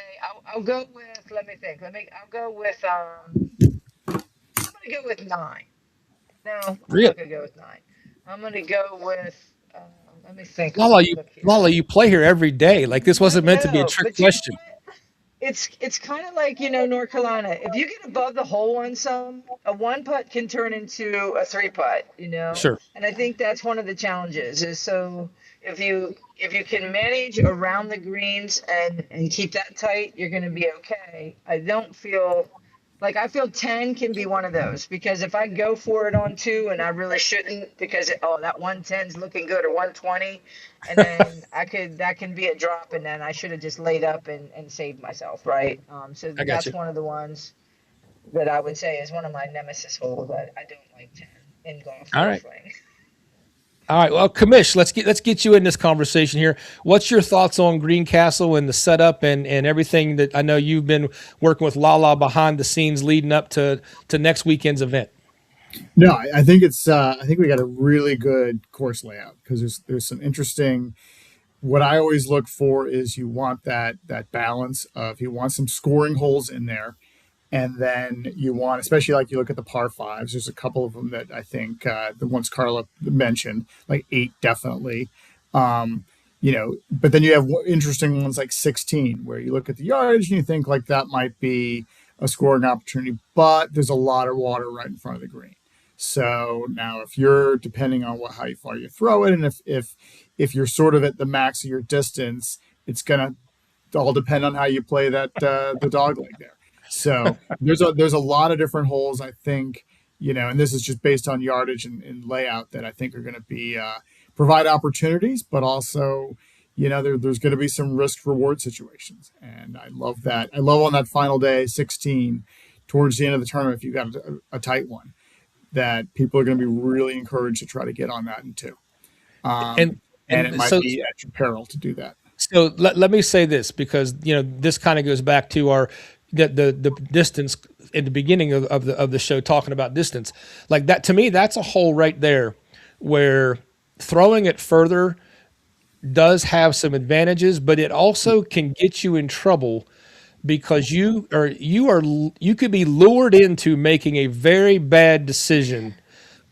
I'll go with. Let me think. I'll go with. I'm gonna go with nine. No, I'm Really? not gonna go with nine. I'm gonna go with. Let me think. Let Lala, me you look here. Lala, you play here every day. Like this I wasn't meant to be a know, trick but you know question. what? It's kind of like, North Carolina. If you get above the hole on some, a one putt can turn into a three putt. Sure. And I think that's one of the challenges is so if you can manage around the greens and keep that tight, you're going to be okay. I feel 10 can be one of those because if I go for it on two and I really shouldn't because that 110 is looking good or 120 and then that can be a drop and then I should have just laid up and saved myself, right? So I got that's you. one of the ones that I would say is one of my nemesis holes. I don't like 10 in golf All or right. swing. All right. Well, Kamish, let's get you in this conversation here. What's your thoughts on Greencastle and the setup and everything that I know you've been working with Lala behind the scenes leading up to next weekend's event? No, I think it's. I think we got a really good course layout because there's some interesting. What I always look for is you want that balance of you want some scoring holes in there, And then you want, especially like you look at the par fives, there's a couple of them that I think the ones Carla mentioned, like eight definitely. Um, but then you have interesting ones like 16, where you look at the yardage and you think like that might be a scoring opportunity, but there's a lot of water right in front of the green. So now, if you're depending on how far you throw it, and if you're sort of at the max of your distance, it's gonna all depend on how you play that the dog leg there. So there's a lot of different holes I think, and this is just based on yardage and layout that I think are going to be provide opportunities, but also there's going to be some risk reward situations, and I love that. I love on that final day 16 towards the end of the tournament if you got a tight one that people are going to be really encouraged to try to get on that in two. And And it and might so be at your peril to do that. so let me say this, because this kind of goes back to our the distance in the beginning of the show, talking about distance. Like that, to me, that's a hole right there where throwing it further does have some advantages, but it also can get you in trouble because you could be lured into making a very bad decision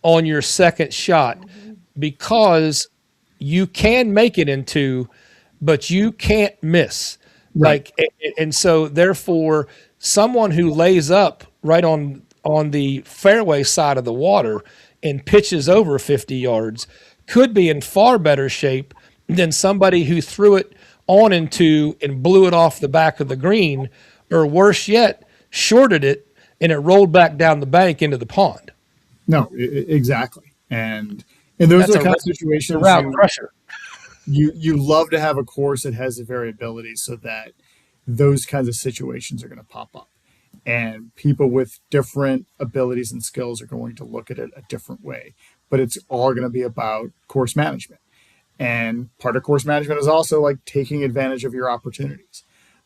on your second shot, because you can make it into, but you can't miss. Right. And so therefore, someone who lays up right on the fairway side of the water and pitches over 50 yards could be in far better shape than somebody who threw it on into and blew it off the back of the green, or worse yet, shorted it and it rolled back down the bank into the pond. No, exactly. And those That's are the a kind of it's a situations route crusher. you love to have a course that has the variability so that those kinds of situations are going to pop up. And people with different abilities and skills are going to look at it a different way. But it's all going to be about course management. And part of course management is also like taking advantage of your opportunities.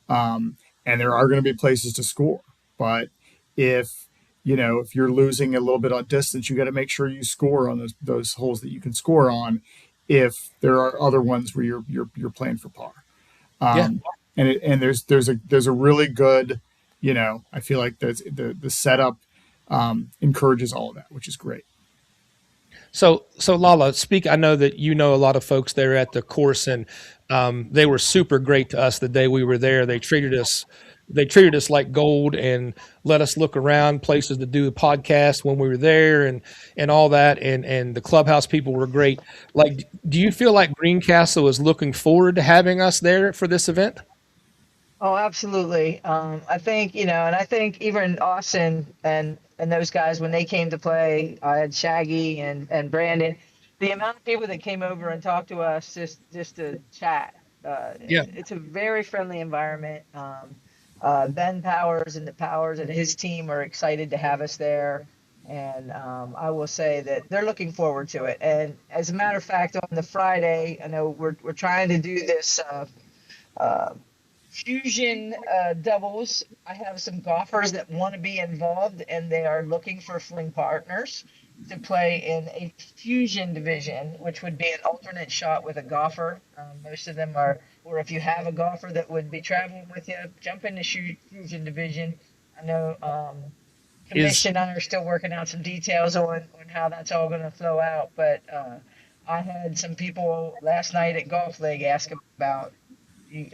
And there are going to be places to score. But if if you're losing a little bit on distance, you got to make sure you score on those holes that you can score on. If there are other ones where you're playing for par, Yeah. and there's a really good, I feel like the setup encourages all of that, which is great. So Lala, speak. I know that you know a lot of folks there at the course, and they were super great to us the day we were there. They treated us like gold and let us look around places to do the podcast when we were there, and all that. And the clubhouse people were great. Like, do you feel like Greencastle is looking forward to having us there for this event? Oh, absolutely. I think, and I think even Austin and those guys, when they came to play, I had Shaggy and Brandon, the amount of people that came over and talked to us just to chat. Yeah. It's a very friendly environment. Ben Powers and the Powers and his team are excited to have us there. And I will say that they're looking forward to it. And as a matter of fact, on the Friday, I know we're trying to do this uh, fusion doubles. I have some golfers that want to be involved, and they are looking for fling partners to play in a fusion division, which would be an alternate shot with a golfer. Most of them are, or if you have a golfer that would be traveling with you, jump in the fusion division. I know Is Commission and I are still working out some details on how that's all going to flow out, but I had some people last night at Golf League ask about,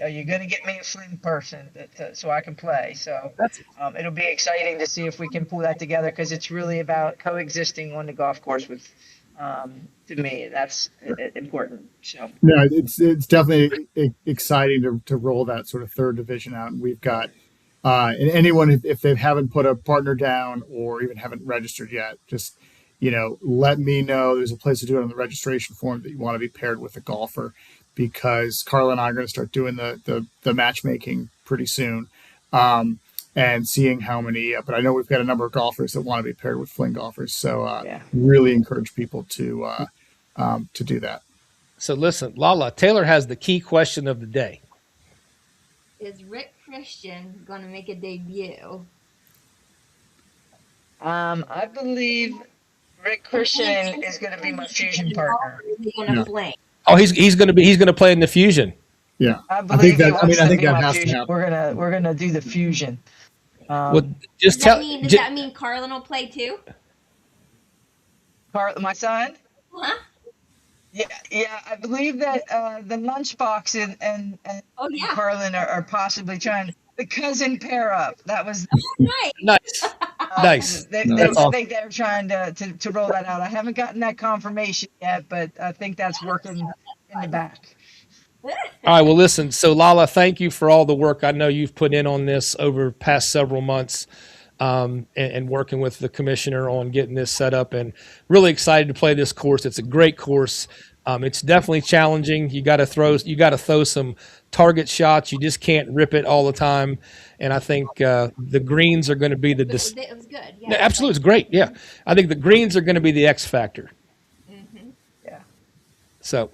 are you going to get me a fling person so I can play? So that's it'll be exciting to see if we can pull that together, because it's really about coexisting on the golf course with, to me, that's important. So No, it's definitely exciting to roll that sort of third division out. And we've got and anyone, if they haven't put a partner down or even haven't registered yet, just let me know. There's a place to do it on the registration form that you want to be paired with a golfer, because Carla and I are going to start doing the matchmaking pretty soon, and seeing how many. But I know we've got a number of golfers that want to be paired with fling golfers, so yeah. really encourage people to do that. so. Listen, Lala, Taylor has the key question of the day. Is Rick Christian going to make a debut? I believe Rick Christian is going to be my fusion partner. Or is he going Yeah. to fling? Oh, he's gonna play in the fusion. Yeah, I I think believe he that. I wants mean, I to think be that my has to fusion. happen. We're gonna do the fusion. Well, Um, Does just that tell. mean does that mean Carlin will play too? My son. Huh? Yeah, yeah, I believe that the Lunchbox Oh and yeah. Carlin are possibly trying the cousin pair up. That was Nice. Nice, nice. That's I awesome. think they're trying to roll that out. I haven't gotten that confirmation yet, but I think that's working in the back. All right. Well, listen. So, Lala, thank you for all the work I know you've put in on this over past several months, and working with the commissioner on getting this set up. And really excited to play this course. It's a great course. It's definitely challenging. You got to throw some target shots. You just can't rip it all the time. And I think the greens are going to be the. But it was good. No, Yeah. absolutely, it's great. Yeah, I think the greens are going to be the X factor. Yeah. So,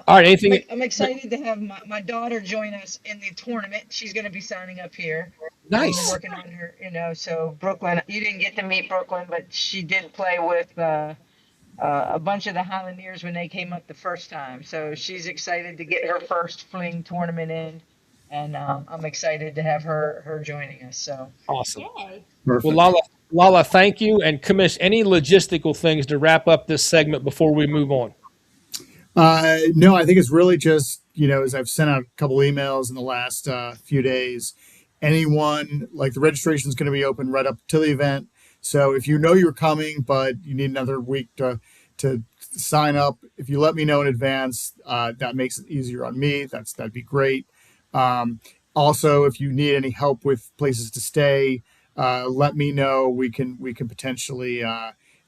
all right. Anything? I'm excited to have my daughter join us in the tournament. She's going to be signing up here. We're Nice. working on her, so Brooklyn, you didn't get to meet Brooklyn, but she did play with a bunch of the Highlanders when they came up the first time. So she's excited to get her first fling tournament in, and I'm excited to have her joining us. So Awesome. Yay. Well, Perfect. Lala, thank you. And Commish, any logistical things to wrap up this segment before we move on? No, I think it's really just, as I've sent out a couple emails in the last few days, anyone, like, the registration is going to be open right up to the event. So if you know you're coming, but you need another week to sign up, if you let me know in advance, that makes it easier on me. That'd be great. Um, Also, if you need any help with places to stay, let me know. We can potentially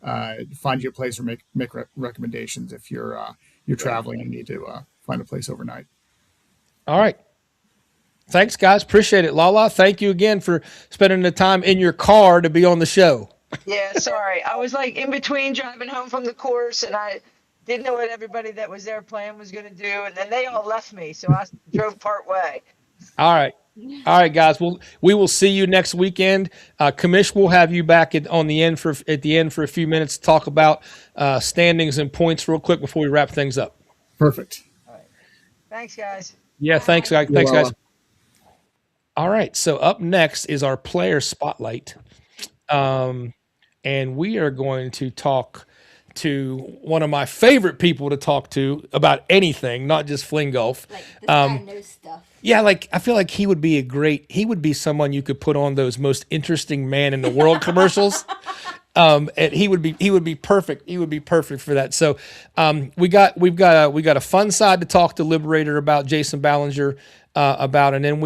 find you a place or make recommendations if you're traveling and need to find a place overnight. All right. Thanks, guys. Appreciate it. Lala, thank you again for spending the time in your car to be on the show. yeah, sorry, I was like in between driving home from the course, and I didn't know what everybody that was there playing was going to do, and then they all left me, so I drove part way. All right. All right, guys. Well, we will see you next weekend. Commish will have you back at the end for a few minutes to talk about standings and points real quick before we wrap things up. Perfect. All right, thanks, guys. Yeah, thanks, Bye. guys. You're Thanks, guys. welcome. All right. So up next is our player spotlight. Um, and we are going to talk to one of my favorite people to talk to about anything, not just fling golf. Like this guy knows stuff. Yeah, like I feel like he would be someone you could put on those most interesting man in the world commercials. And he would be perfect. He would be perfect for that. So, we've got a fun side to talk to Liberator about Jason Ballinger, about, and then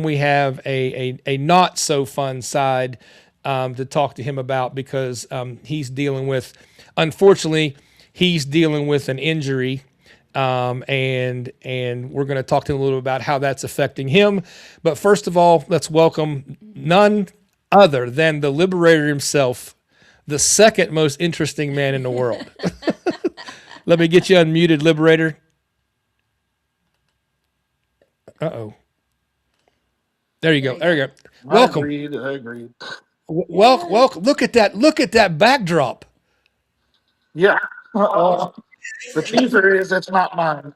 we have a not so fun side, to talk to him about because, unfortunately, he's dealing with an injury. And we're going to talk to him a little about how that's affecting him. But first of all, let's welcome none other than the Liberator himself, the second most interesting man in the world. Let me get you unmuted, Liberator. Uh-oh. There you go. There you go. Welcome. I agreed. Welcome. Look at that. Look at that backdrop. Yeah. The teaser is it's not mine.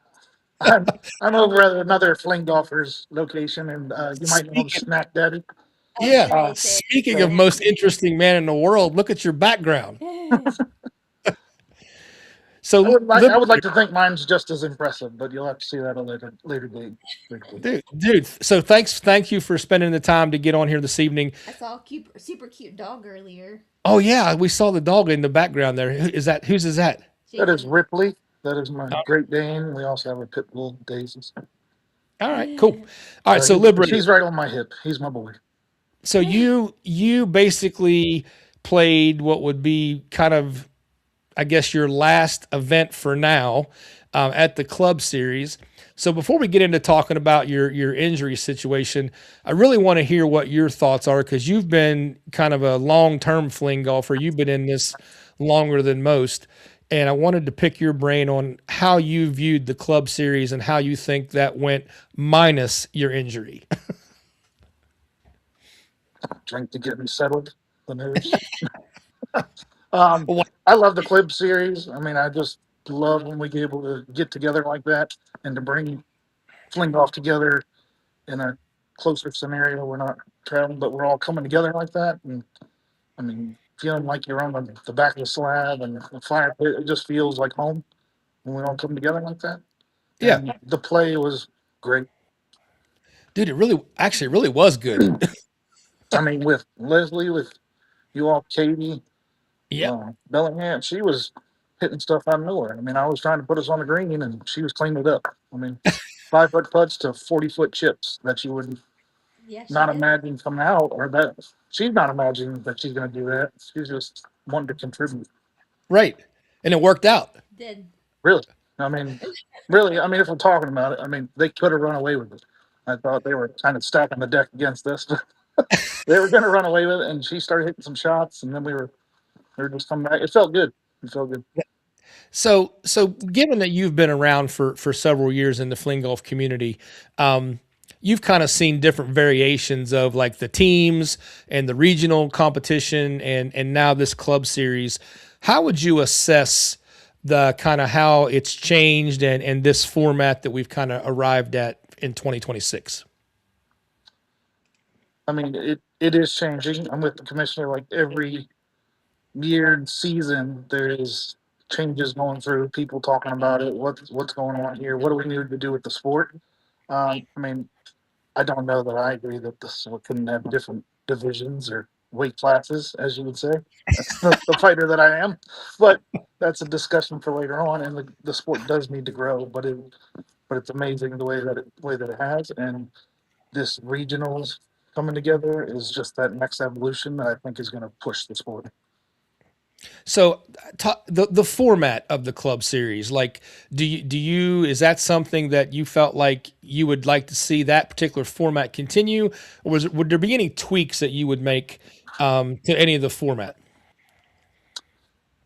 I'm over at another fling golfer's location, and you might know Speaking, Snack Daddy. That's yeah. Uh, Tracy. Speaking of so most interesting man in the world, look at your background. So, I would like to think mine's just as impressive, but you'll have to see that at a later date. dude. So thank you for spending the time to get on here this evening. I saw a super cute dog earlier. Oh yeah, we saw the dog in the background there. Whose is that? That is Jason. Ripley. That is my Great Dane. We also have a pit bull, Daisy. All right, cool. All right, so Liberator. She's right on my hip. He's my boy. So you basically played what would be kind of, I guess, your last event for now, at the club series. So before we get into talking about your injury situation, I really want to hear what your thoughts are because you've been kind of a long-term fling golfer. You've been in this longer than most. And I wanted to pick your brain on how you viewed the club series and how you think that went minus your injury. Drink to get me settled. The nerves. Well, I love the Clib series. I mean, I just love when we get able to get together like that and to bring fling golf together in a closer scenario. We're not traveling, but we're all coming together like that. And I mean, feeling like you're on the back of the slab and the fire pit, it just feels like home when we all come together like that. Yeah, And the play was great. dude, it really, actually, it really was good. I mean, with Leslie, with you all, Katie, Yeah, Bellingham, she was hitting stuff out of nowhere. I mean, I was trying to put us on the green, and she was cleaning it up. I mean, 5 foot putts to 40 foot chips that you would Yeah, she not did. imagine coming out, or that she's not imagining that she's going to do that. She's just wanting to contribute. right. And it worked out. Did. Really, I mean, really, I mean, if we're talking about it, I mean, they could have run away with it. I thought they were kind of stacking the deck against us. They were going to run away with it, and she started hitting some shots, and then we were just coming back. It felt good. It felt good. So given that you've been around for several years in the fling golf community, um, you've kind of seen different variations of like the teams and the regional competition and now this club series. How would you assess the kind of how it's changed and this format that we've kind of arrived at in 2026? I mean, it is changing. I'm with the commissioner like every year and season. There is changes going through. People talking about it. What's going on here? What do we need to do with the sport? I mean, I don't know that I agree that the sport couldn't have different divisions or weight classes, as you would say. That's the fighter that I am. But that's a discussion for later on. And the sport does need to grow, but it's amazing the way that it has. And this regionals coming together is just that next evolution that I think is going to push the sport. So the format of the club series, like, do you is that something that you felt like you would like to see that particular format continue, or would there be any tweaks that you would make to any of the format?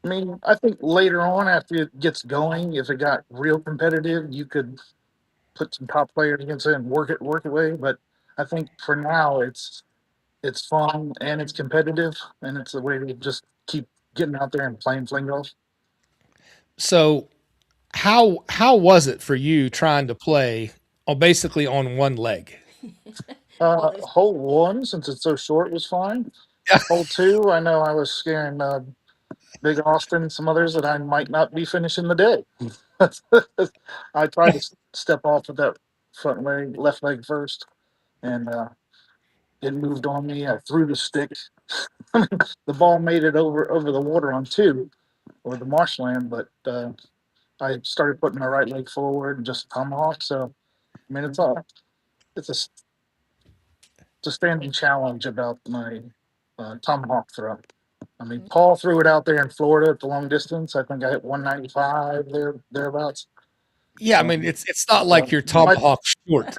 I mean, I think later on, after it gets going, if it got real competitive, you could put some top players against it and work it away. But I think for now, it's fun and it's competitive, and it's a way to just keep getting out there and playing fling golf. So how was it for you trying to play on basically on one leg? All those. Hole one, since it's so short, was fine. Hole two, I know I was scaring Big Austin and some others that I might not be finishing the day. I tried to step off with that front leg, left leg first, and it moved on me. I threw the stick. The ball made it over the water on two or the marshland, but I started putting my right leg forward and just tomahawk. So I mean, it's a standing challenge about my tomahawk throw. I mean, Paul threw it out there in Florida at the long distance. I think I hit 195 thereabouts. Yeah, I mean Um, it's not like so your my tomahawk short.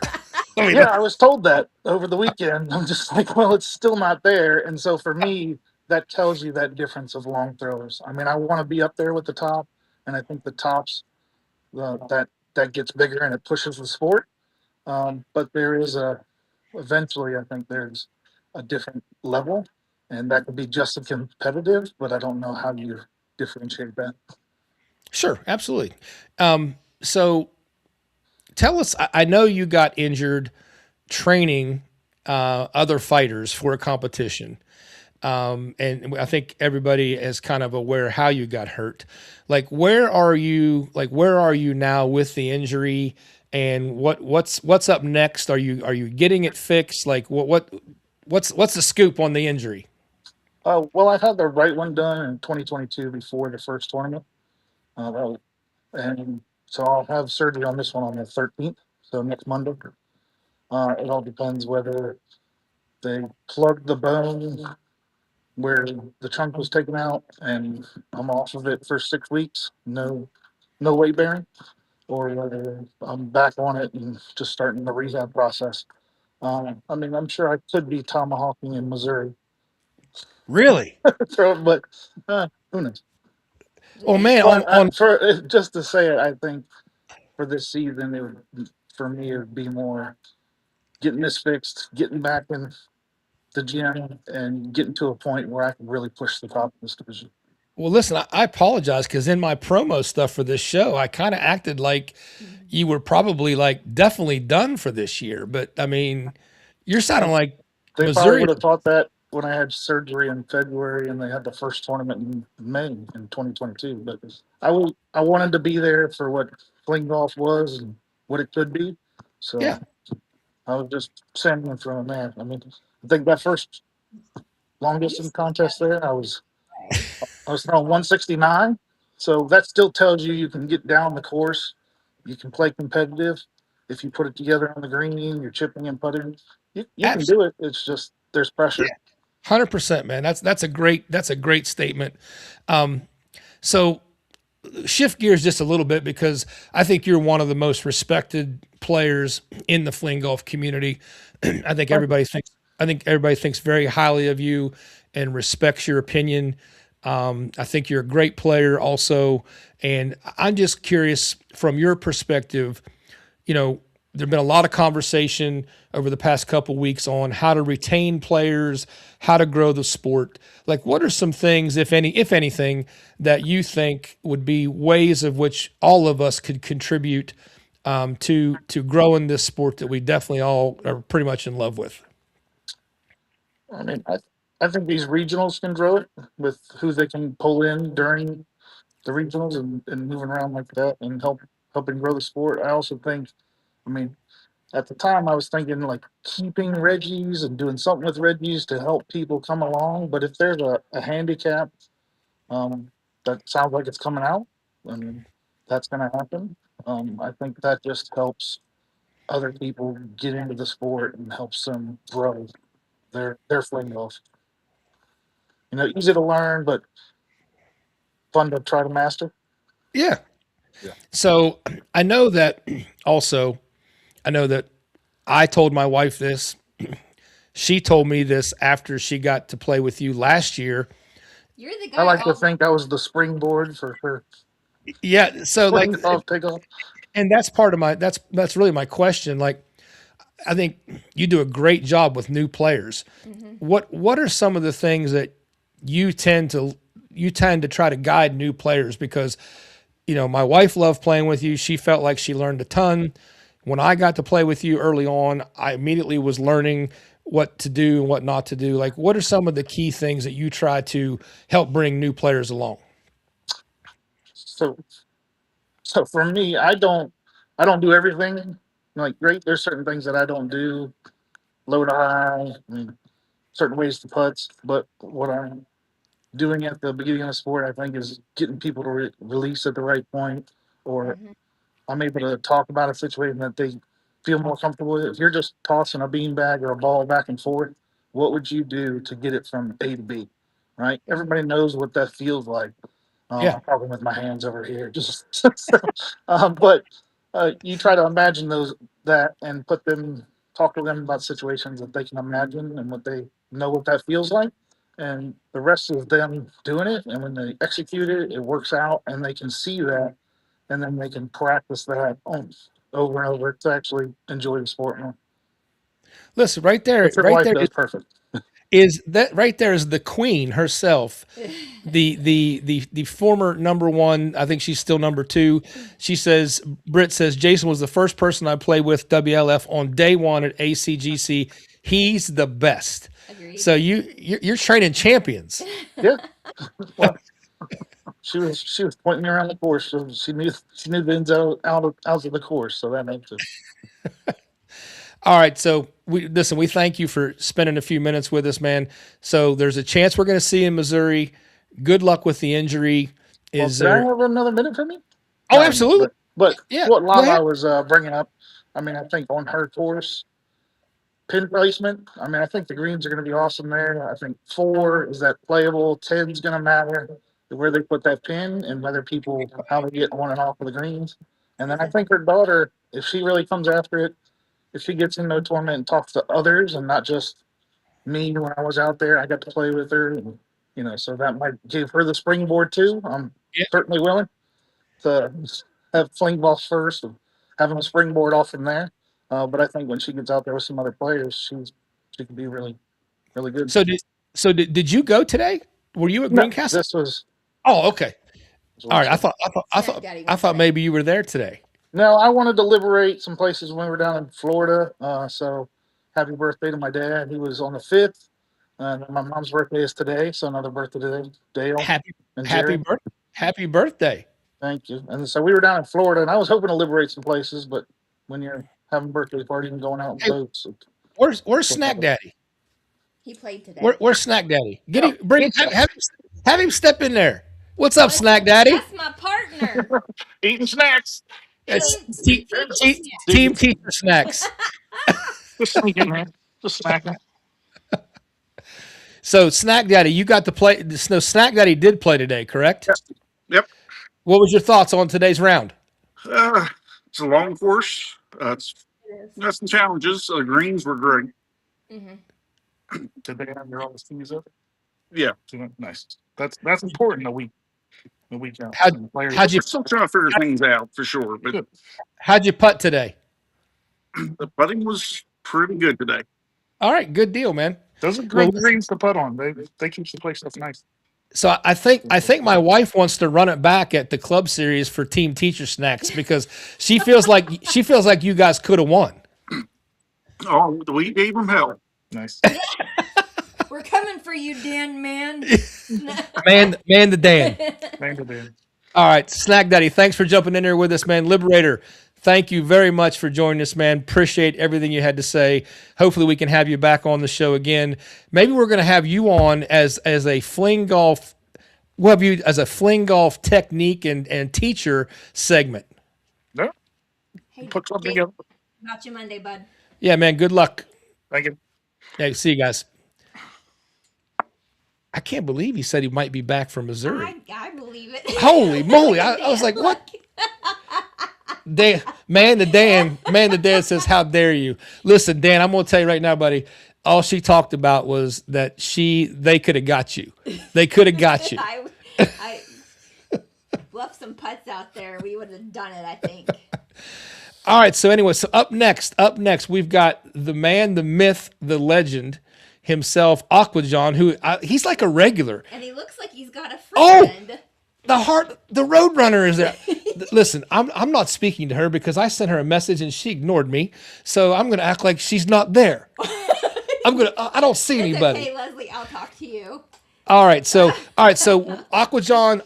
I mean, Yeah, I was told that over the weekend. I'm just like, well, it's still not there. And so for me, that tells you that difference of long throwers. I mean, I want to be up there with the top, and I think the tops that gets bigger and it pushes the sport. But there is eventually, I think there's a different level, and that could be just as competitive. But I don't know how you differentiate that. sure, absolutely. So tell us. I know you got injured training other fighters for a competition. And I think everybody is kind of aware how you got hurt. Like, where are you? Like, where are you now with the injury? And what's up next? Are you getting it fixed? Like, what's the scoop on the injury? Well, I've had the right one done in 2022 before the first tournament. That was and so I'll have surgery on this one on the 13th, so next Monday. It all depends whether they plug the bone where the chunk was taken out, and I'm off of it for 6 weeks, no weight bearing, or whether I'm back on it and just starting the rehab process. I mean, I'm sure I could be tomahawking in Missouri, Really? but who knows? Oh man, But on for just to say it, I think for this season, for me, it would be more getting this fixed, getting back in the gym, and getting to a point where I can really push the top of this division. well, listen, I apologize because in my promo stuff for this show, I kind of acted like you were probably like definitely done for this year. But I mean, You're sounding like They probably Missouri. would have thought that when I had surgery in February and they had the first tournament in May in 2022. But I wanted to be there for what fling golf was and what it could be. Yeah, So I was just standing in front of that. I mean, I think that first long You distance still got contest there, play. I was throwing 169. So that still tells you can get down the course. You can play competitive. If you put it together on the green, you're chipping and putting. You can absolutely. do it. It's just there's pressure. 100%, man. That's a great statement. Um, so shift gears just a little bit because I think you're one of the most respected players in the fling golf community. I think Thank you. everybody thinks I think everybody thinks very highly of you and respects your opinion. I think you're a great player also, and I'm just curious from your perspective. There's been a lot of conversation over the past couple weeks on how to retain players, how to grow the sport. Like, what are some things, if anything, that you think would be ways of which all of us could contribute to growing this sport that we definitely all are pretty much in love with? I mean, I think these regionals can grow it with who they can pull in during the regionals and moving around like that and helping grow the sport. I also think, I mean, at the time I was thinking like keeping Reggies and doing something with Reggies to help people come along. But if there's a handicap, um, that sounds like it's coming out, I mean, that's going to happen. I think that just helps other people get into the sport and helps them grow their fling golf. Easy to learn, but fun to try to master. Yeah. Yeah. So I know that also, I know that I told my wife this. She told me this after she got to play with you last year. You're the I guy like to all think I was the springboard for her Yeah. So fling like, golf takeoff. and that's part of that's really my question. Like, I think you do a great job with new players. hmm What are some of the things that you tend to you tend to try to guide new players? Because my wife loved playing with you. She felt like she learned a ton. When I got to play with you early on, I immediately was learning what to do and what not to do. Like, what are some of the key things that you try to help bring new players along? So so for me, I don't do everything. Like great, there's certain things that I don't do. Low to high, I mean, certain ways to putts. But what I'm doing at the beginning of the sport, I think, is getting people to release at the right point, or hmm I'm able to talk about a situation that they feel more comfortable with. If you're just tossing a beanbag or a ball back and forth, what would you do to get it from A to B? Right? Everybody knows what that feels like. Yeah. I'm talking with my hands over here, just but you try to imagine that and talk to them about situations that they can imagine and what they know what that feels like, and the rest is them doing it. And when they execute it, it works out, and they can see that, and then they can practice that over and over to actually enjoy the sport more. Listen, right there, If your wife does perfect. is that right there is the queen herself, the former number one. I think she's still number two. She says, Britt says, Jason was the first person I played with WLF on day one at ACGC. He's the best. Agreed. So you're training champions. Yeah, well, she was pointing me around the course, so she knew the ins outs of the course, so that makes it. All right. So we thank you for spending a few minutes with us, man. So there's a chance we're going to see you in Missouri. Good luck with the injury. Well, Is could I there? have another minute from you? Oh, Not a minute, absolutely. but Yeah. what Go Lala ahead. was bringing up. I mean, I think on her course, pin placement. I mean, I think the greens are going to be awesome there. I think 4 is that playable. 10's going to matter where they put that pin and whether people how they get on and off of the greens. And then I think her daughter, if she really comes after it, if she gets into a tournament and talks to others and not just me when I was out there, I got to play with her, and so that might give her the springboard too. I'm Yeah. certainly willing to have fling balls first and having a springboard off from there. But I think when she gets out there with some other players, she can be really really good. So did you go today? Were you at No, Greencastle? this was Oh, okay. All right. I Wednesday. thought I thought I Snack thought Daddy I went thought today. maybe you were there today. No, I wanted to liberate some places when we were down in Florida. So happy birthday to my dad. He was on the 5th. And my mom's birthday is today, so another birthday today, Dale Happy and happy Jerry. birthday. Happy birthday. Thank you. And so we were down in Florida, and I was hoping to liberate some places, but when you're having a birthday party and going out in Hey, boats, where's Snack Daddy? He played today. Where's Snack Daddy? Get yeah, him, bring him, have him step in there. What's up, What? Snack Daddy? That's my partner. eating snacks. It's Team teacher snack. team teacher snacks. Just sneaking, man. Just snacking. So Snack Daddy, you got to play. No, Snack Daddy did play today, correct? Yep. What was your thoughts on today's round? Uh, it's a long course. It's It is. got some challenges. Greens were great. Mm-hmm. Did they have their all tees up? Yeah. Nice. That's important a week out. How And the players how'd you We're still trying to figure things out for sure, but good. how'd you putt today? the putting was pretty good today. All right, good deal, man. Those are Well, great greens to put on. They keep the place stuff nice. so I think my wife wants to run it back at the club series for team teacher snacks because she feels like you guys could have won. Oh, we gave them hell. Nice. We're coming for you, Dan, man. Man to Dan. Thank you, Dan. All right, Snack Daddy, thanks for jumping in there with us, man. Liberator, thank you very much for joining us, man. Appreciate everything you had to say. Hopefully, we can have you back on the show again. Maybe we're going to have you on as a fling golf. We'll have you as a fling golf technique and teacher segment. No, Hey, put something Dan, together. got you Monday, bud. Yeah, man. Good luck. Thank you. Yeah, see you guys. I can't believe he said he might be back from Missouri. I believe it. Holy moly! I was like, what? Dan, man to Dan says, "How dare you?" Listen, Dan, I'm gonna tell you right now, buddy. All she talked about was that they could have got you. They could have got you. I left some putts out there. We would have done it, I think. All right. So anyway, so up next, we've got the man, the myth, the legend himself, Aqua John, who he's like a regular. And he looks like he's got a Oh! friend. The Roadrunner is there. Listen, I'm not speaking to her because I sent her a message and she ignored me. So I'm gonna act like she's not there. I don't see It's anybody. okay, Leslie. I'll talk to you. All right, so Aqua John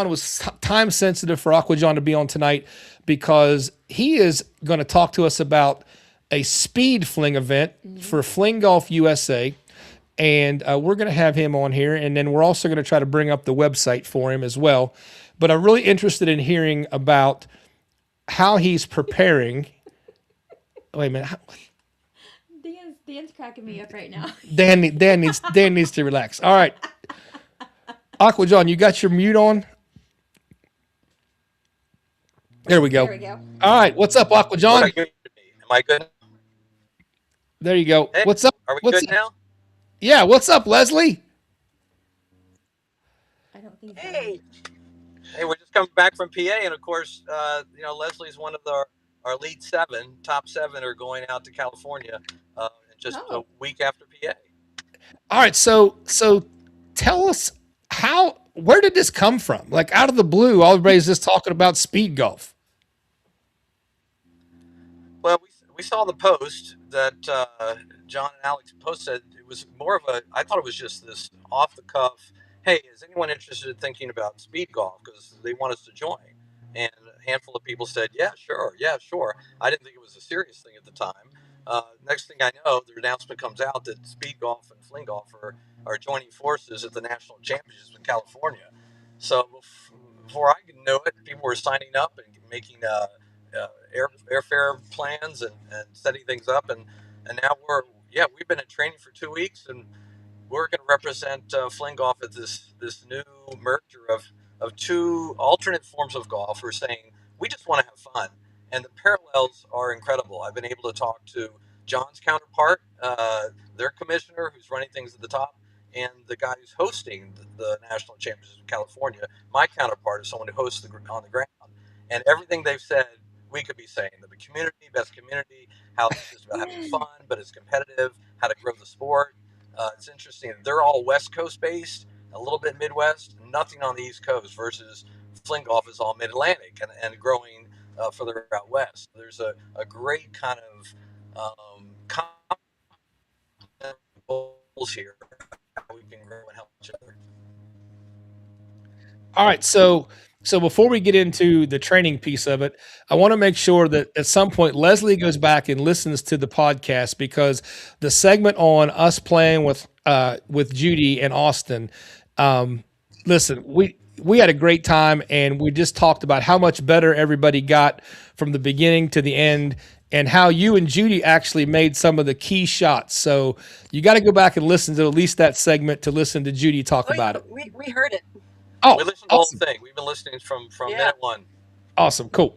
was time sensitive for Aqua John to be on tonight because he is going to talk to us about a speed fling event for Fling Golf USA, and we're going to have him on here, and then we're also going to try to bring up the website for him as well. But I'm really interested in hearing about how he's preparing. Wait a minute. Dan's cracking me up right now. Dan needs to relax. All right. Aqua John, you got your mute on? There we go. There we go. All right. What's up, Aqua John? What are you? Am I good? There you go. Hey, What's up? are we What's good now? Yeah, what's up, Leslie? I don't think so. Hey, we're just coming back from PA, and of course, Leslie's one of our lead top seven are going out to California in just a week after PA. All right, so tell us where did this come from? Like out of the blue, everybody's just talking about speed golf. Well, we saw the post that John and Alex posted. It was more of I thought it was just this off the cuff. Hey, is anyone interested in thinking about speed golf? Because they want us to join. And a handful of people said, yeah, sure. I didn't think it was a serious thing at the time. Next thing I know, the announcement comes out that speed golf and fling golf are joining forces at the national championships in California. So before I knew it, people were signing up and making airfare plans and setting things up. And now we've been in training for 2 weeks, and we're going to represent fling golf at this new merger of two alternate forms of golf. We're saying we just want to have fun, and the parallels are incredible. I've been able to talk to John's counterpart, their commissioner, who's running things at the top, and the guy who's hosting the national championships in California. My counterpart is someone who hosts on the ground, and everything they've said, we could be saying the best community, how it's just about having fun, but it's competitive, how to grow the sport. It's interesting. They're all West Coast based, a little bit Midwest, nothing on the East Coast versus fling golf is all Mid-Atlantic and growing further out west. There's a great kind of goals here, how we can grow and help each other. All right, so before we get into the training piece of it, I want to make sure that at some point Leslie goes back and listens to the podcast because the segment on us playing with Judy and Austin, listen, we had a great time and we just talked about how much better everybody got from the beginning to the end and how you and Judy actually made some of the key shots. So you got to go back and listen to at least that segment to listen to Judy talk Oh yeah, about it. we heard it. Oh, We listened to the whole awesome. thing. We've been listening from Yeah. minute one. Awesome. Cool.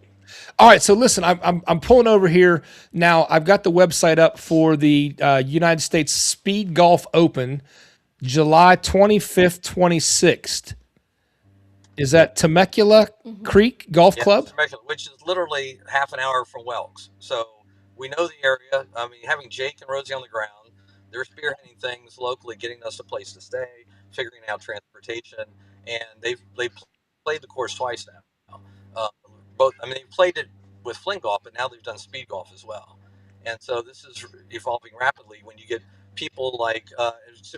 All right. So listen, I'm pulling over here now. I've got the website up for the United States Speed Golf Open, July 25th, 26th. Is that Temecula Creek Golf Yeah, Club? Temecula, which is literally half an hour from Welks. So we know the area. I mean, having Jake and Rosie on the ground, they're spearheading things locally, getting us a place to stay, figuring out transportation, and they played the course twice now. Uh, both, I mean, they played it with fling golf, but now they've done speed golf as well. And so this is evolving rapidly. When you get people like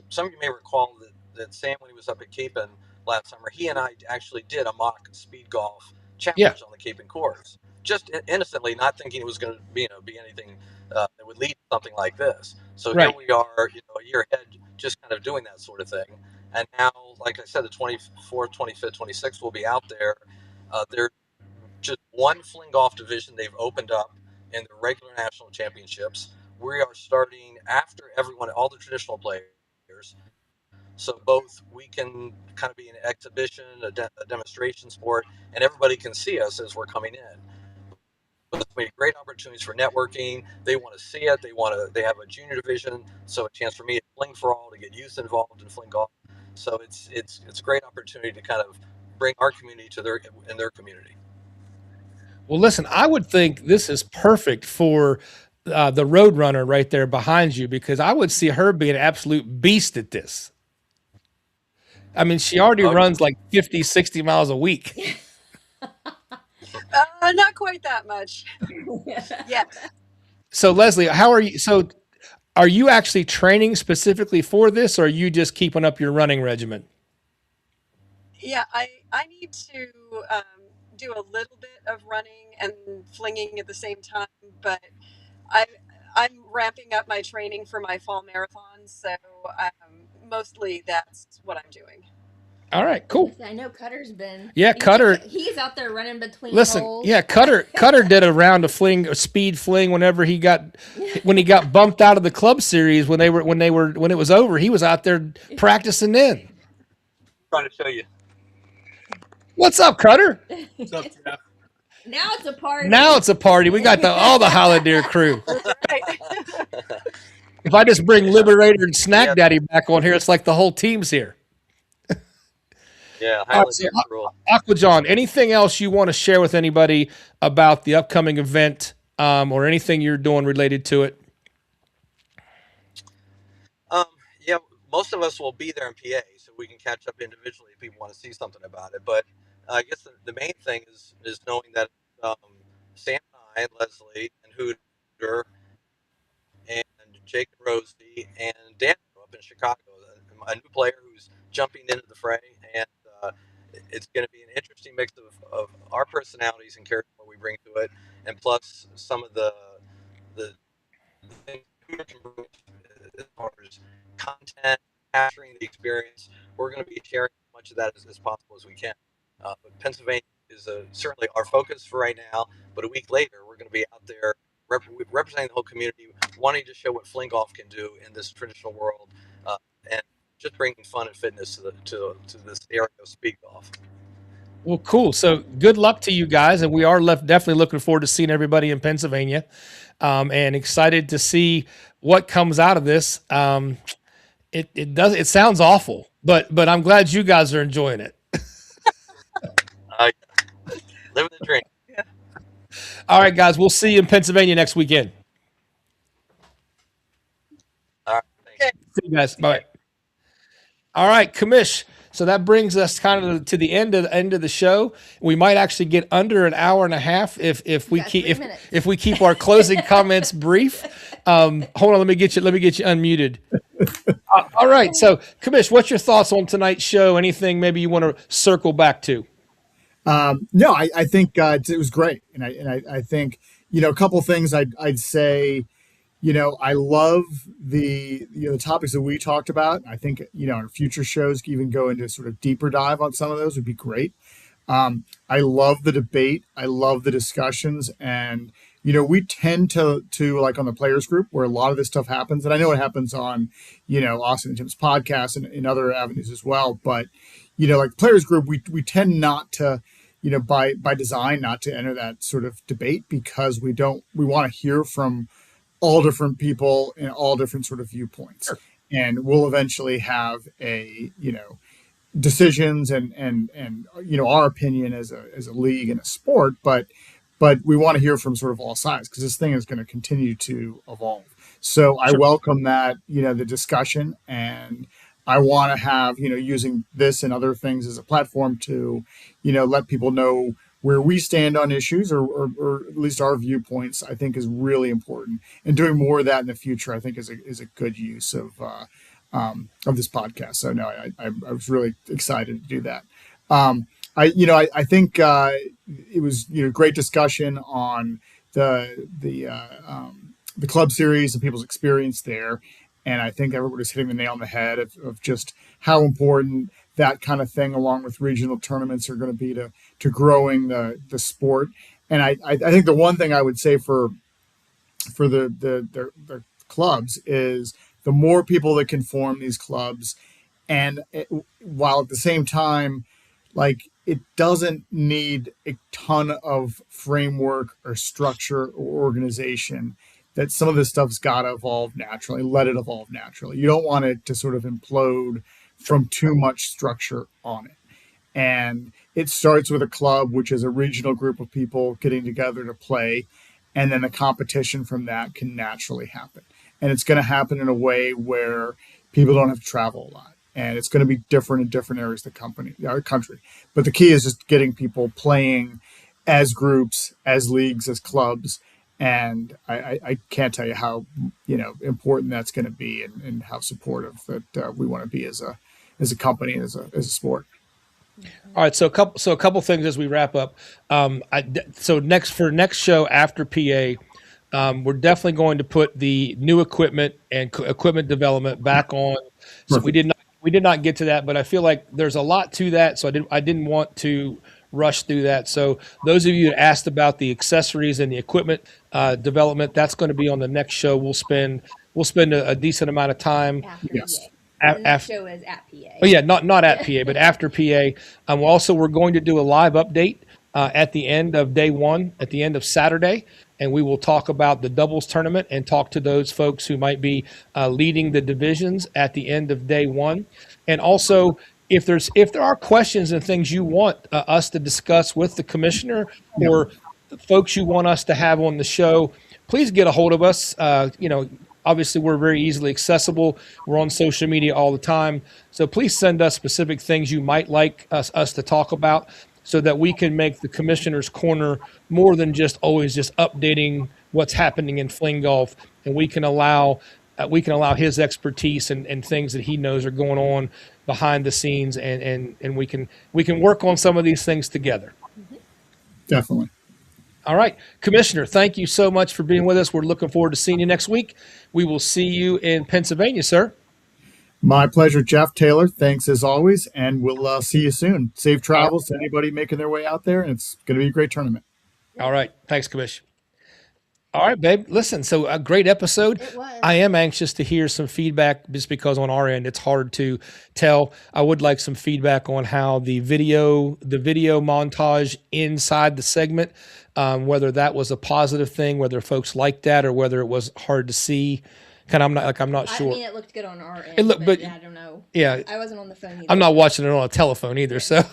some of you may recall that Sam, when he was up at Capon last summer, he and I actually did a mock speed golf Yeah. challenge on the Capon course, just innocently, not thinking it was going to be anything that would lead to something like this. So here Right. we are, a year ahead, just kind of doing that sort of thing. And now, like I said, the 24th, 25th, 26th will be out there. There's just one fling golf division they've opened up in the regular national championships. We are starting after everyone, all the traditional players. So both we can kind of be an exhibition, a demonstration sport, and everybody can see us as we're coming in. But it's made great opportunities for networking. They want to see it. They have a junior division, so a chance for me at Fling for All to get youth involved in fling golf. So it's a great opportunity to kind of bring our community to their community. Well, listen, I would think this is perfect for the road runner right there behind you because I would see her being an absolute beast at this. I mean, she already Oh, runs like 50, 60 miles a week. Not quite that much yet. So, Leslie, how are you? So, are you actually training specifically for this or are you just keeping up your running regimen? Yeah, I need to do a little bit of running and flinging at the same time, but I I'm ramping up my training for my fall marathon, so mostly that's what I'm doing. All right, cool. I know Cutter's been. Yeah, Cutter. He's out there running between Listen, holes. yeah, Cutter did a round of fling, a speed fling whenever when he got bumped out of the club series when it was over. He was out there practicing then. trying to show you. What's up, Cutter? What's up, Jeff? Now it's a party. Now it's a party. We got all the Holiday crew. Right. If I just bring Liberator and Snack Yeah. Daddy back on here, it's like the whole team's here. Yeah, All right, Highland so Deer Rule. Aqua John, anything else you want to share with anybody about the upcoming event or anything you're doing related to it? Yeah, most of us will be there in PA, so we can catch up individually if people want to see something about it. But I guess the main thing is knowing that um, Sam and I, and Leslie, and Hooter, and Jake and Rosie, and Dan up in Chicago, a new player who's jumping into the fray, and it's going to be an interesting mix of our personalities and character what we bring to it, and plus some of the things Hooter can bring as far as content, capturing the experience. We're going to be sharing as much of that as possible as we can. But Pennsylvania is certainly our focus for right now. But a week later, we're going to be out there representing the whole community, wanting to show what fling golf can do in this traditional world, and just bringing fun and fitness to this area of speed golf. Well, cool. So good luck to you guys, and we are definitely looking forward to seeing everybody in Pennsylvania, and excited to see what comes out of this. It sounds awful, but I'm glad you guys are enjoying it. Living the dream. Yeah. All right, guys, we'll see you in Pennsylvania next weekend. All right, thanks. Okay. See you guys. Bye. All right, Commish. So that brings us kind of to the end of the show. We might actually get under an hour and a half if we got keep 3 minutes. if we keep our closing comments brief. Hold on, let me get you unmuted. All right. So, Kamish, what's your thoughts on tonight's show? Anything maybe you want to circle back to? No, I think it was great, and I think a couple of things I'd say. I love the topics that we talked about. I think our future shows even go into sort of deeper dive on some of those would be great. I love the debate. I love the discussions, and we tend to like on the players group where a lot of this stuff happens, and I know it happens on Austin and Tim's podcast and in other avenues as well. But like players group, we tend not to by design not to enter that sort of debate because we want to hear from all different people and all different sort of viewpoints, and we'll eventually have a decisions and our opinion as a league and a sport, but we want to hear from sort of all sides because this thing is going to continue to evolve. So I welcome that the discussion, and I want to have using this and other things as a platform to let people know where we stand on issues or at least our viewpoints. I think is really important, and doing more of that in the future I think is a good use of this podcast. So no, I was really excited to do that. I think it was great discussion on the club series and people's experience there, and I think everybody's hitting the nail on the head of just how important that kind of thing, along with regional tournaments, are going to be to growing the sport. And I think the one thing I would say for the clubs is the more people that can form these clubs, and while at the same time, like it doesn't need a ton of framework or structure or organization, that some of this stuff's got to evolve naturally. Let it evolve naturally. You don't want it to sort of implode from too much structure on it. And it starts with a club, which is a regional group of people getting together to play. And then the competition from that can naturally happen. And it's going to happen in a way where people don't have to travel a lot. And it's going to be different in different areas of the country. But the key is just getting people playing as groups, as leagues, as clubs. And I can't tell you how important that's going to be, and how supportive that we want to be as a company, as a sport. All right, so a couple things as we wrap up. Next show after PA, we're definitely going to put the new equipment and equipment development back on. So Perfect. we did not get to that, but I feel like there's a lot to that, so I didn't want to rush through that. So those of you that asked about the accessories and the equipment development, that's going to be on the next show. We'll spend a decent amount of time. After Yes. PA. The next show is at PA. Oh yeah, not at PA, but after PA. We're going to do a live update at the end of day one, at the end of Saturday, and we will talk about the doubles tournament and talk to those folks who might be leading the divisions at the end of day one. And also, if there are questions and things you want us to discuss with the commissioner, or folks you want us to have on the show, please get a hold of us. Obviously, we're very easily accessible. We're on social media all the time. So please send us specific things you might like us to talk about, so that we can make the commissioner's corner more than just always just updating what's happening in fling golf, and we can allow his expertise and things that he knows are going on behind the scenes, and we can work on some of these things together. Definitely. All right, Commissioner, thank you so much for being with us. We're looking forward to seeing you next week. We will see you in Pennsylvania, sir. My pleasure, Jeff Taylor. Thanks as always, and we'll see you soon. Safe travels to anybody making their way out there, and it's going to be a great tournament. All right, thanks, Commissioner. All right, babe. Listen, so a great episode. It was. I am anxious to hear some feedback, just because on our end it's hard to tell. I would like some feedback on how the video montage inside the segment, whether that was a positive thing, whether folks liked that, or whether it was hard to see. I'm not sure. I mean, it looked good on our end. It looked, but I don't know. Yeah, I wasn't on the phone either. I'm not watching it on a telephone either. So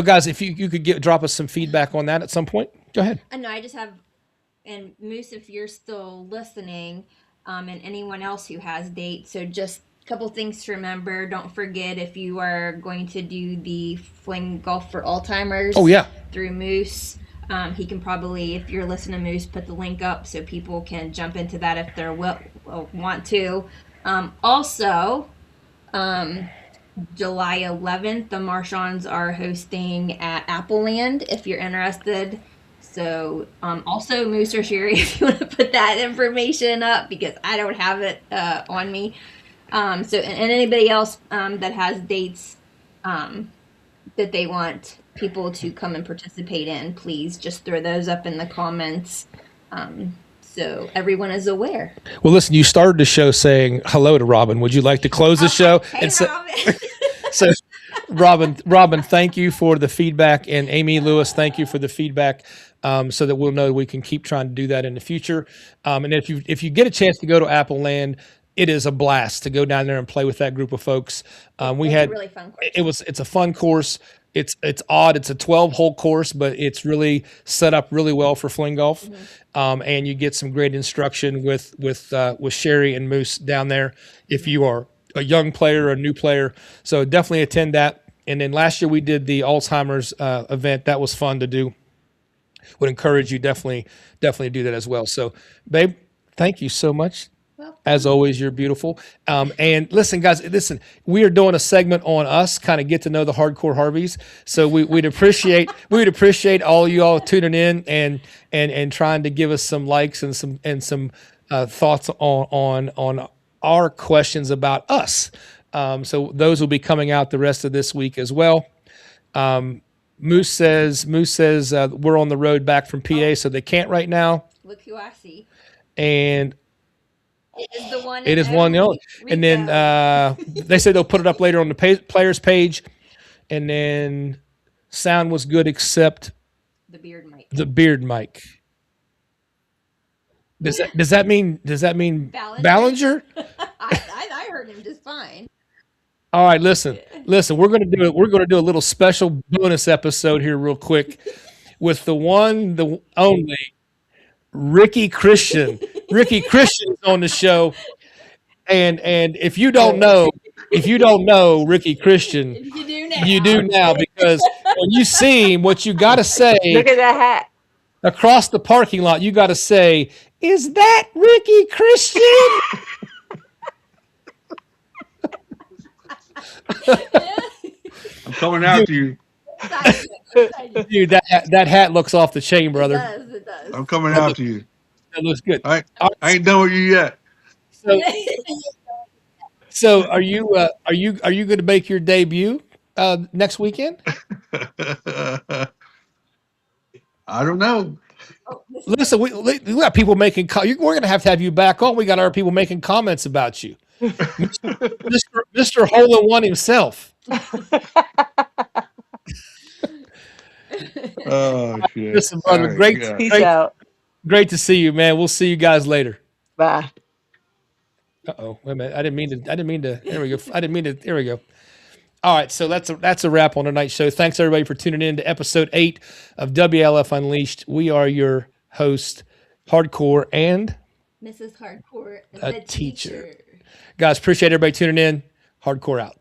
guys, if you could drop us some feedback on that at some point, go ahead. I know. I just have, and Moose, if you're still listening, and anyone else who has dates, so just couple things to remember. Don't forget, if you are going to do the Fling Golf for Alzheimer's Oh yeah. through Moose, he can probably, if you're listening to Moose, put the link up so people can jump into that if they want to. Also, July 11th, the Marshaws are hosting at Appleland if you're interested. So, also Moose or Sherry, if you want to put that information up, because I don't have it on me. And anybody else that has dates that they want people to come and participate in, please just throw those up in the comments so everyone is aware. Well, listen, you started the show saying hello to Robin. Would you like to close the show? Hey, Robin. So, Robin, thank you for the feedback, and Amy Lewis, thank you for the feedback, so that we'll know we can keep trying to do that in the future. And if you get a chance to go to Apple Land, it is a blast to go down there and play with that group of folks. We It's had a really fun course. it's a fun course. It's odd. It's a 12-hole course, but it's really set up really well for fling golf. And you get some great instruction with Sherry and Moose down there if you are a young player or a new player. So definitely attend that. And then last year we did the Alzheimer's event. That was fun to do. Would encourage you definitely do that as well. So, babe, thank you so much. As always, you're beautiful. And listen, guys, we are doing a segment on us, kind of get to know the hardcore Harveys. So we'd appreciate all you all tuning in and trying to give us some likes and some thoughts on our questions about us. So those will be coming out the rest of this week as well. Moose says we're on the road back from PA, so they can't right now. Look who I see. And it is the one. It is one. And then they said they'll put it up later on the players page. And then sound was good except the beard mic. The beard mic. Does that mean Ballinger? I heard him just fine. All right, listen. We're gonna do a little special bonus episode here real quick with the one, the only Ricky Christian. Ricky Christian is on the show, and if you don't know Ricky Christian, you do now because when you see him, what you got to say. Look at that hat. Across the parking lot, you got to say, "Is that Ricky Christian?" I'm coming after you. Dude, that hat looks off the chain, brother. It does. I'm coming after you. That looks good. I ain't done with you yet. So are you going to make your debut next weekend? I don't know. Listen, we got people making. We're going to have you back on. We got our people making comments about you, Mr. Hole in One himself. Oh shit! Listen, brother, right, Peace out. Great to see you, man. We'll see you guys later. Bye. Uh-oh, wait a minute. I didn't mean to. There we go. There we go. All right, so that's a wrap on tonight's show. Thanks everybody for tuning in to episode 8 of WLF Unleashed. We are your host, Hardcore and Mrs. Hardcore, a teacher. Guys, appreciate everybody tuning in. Hardcore out.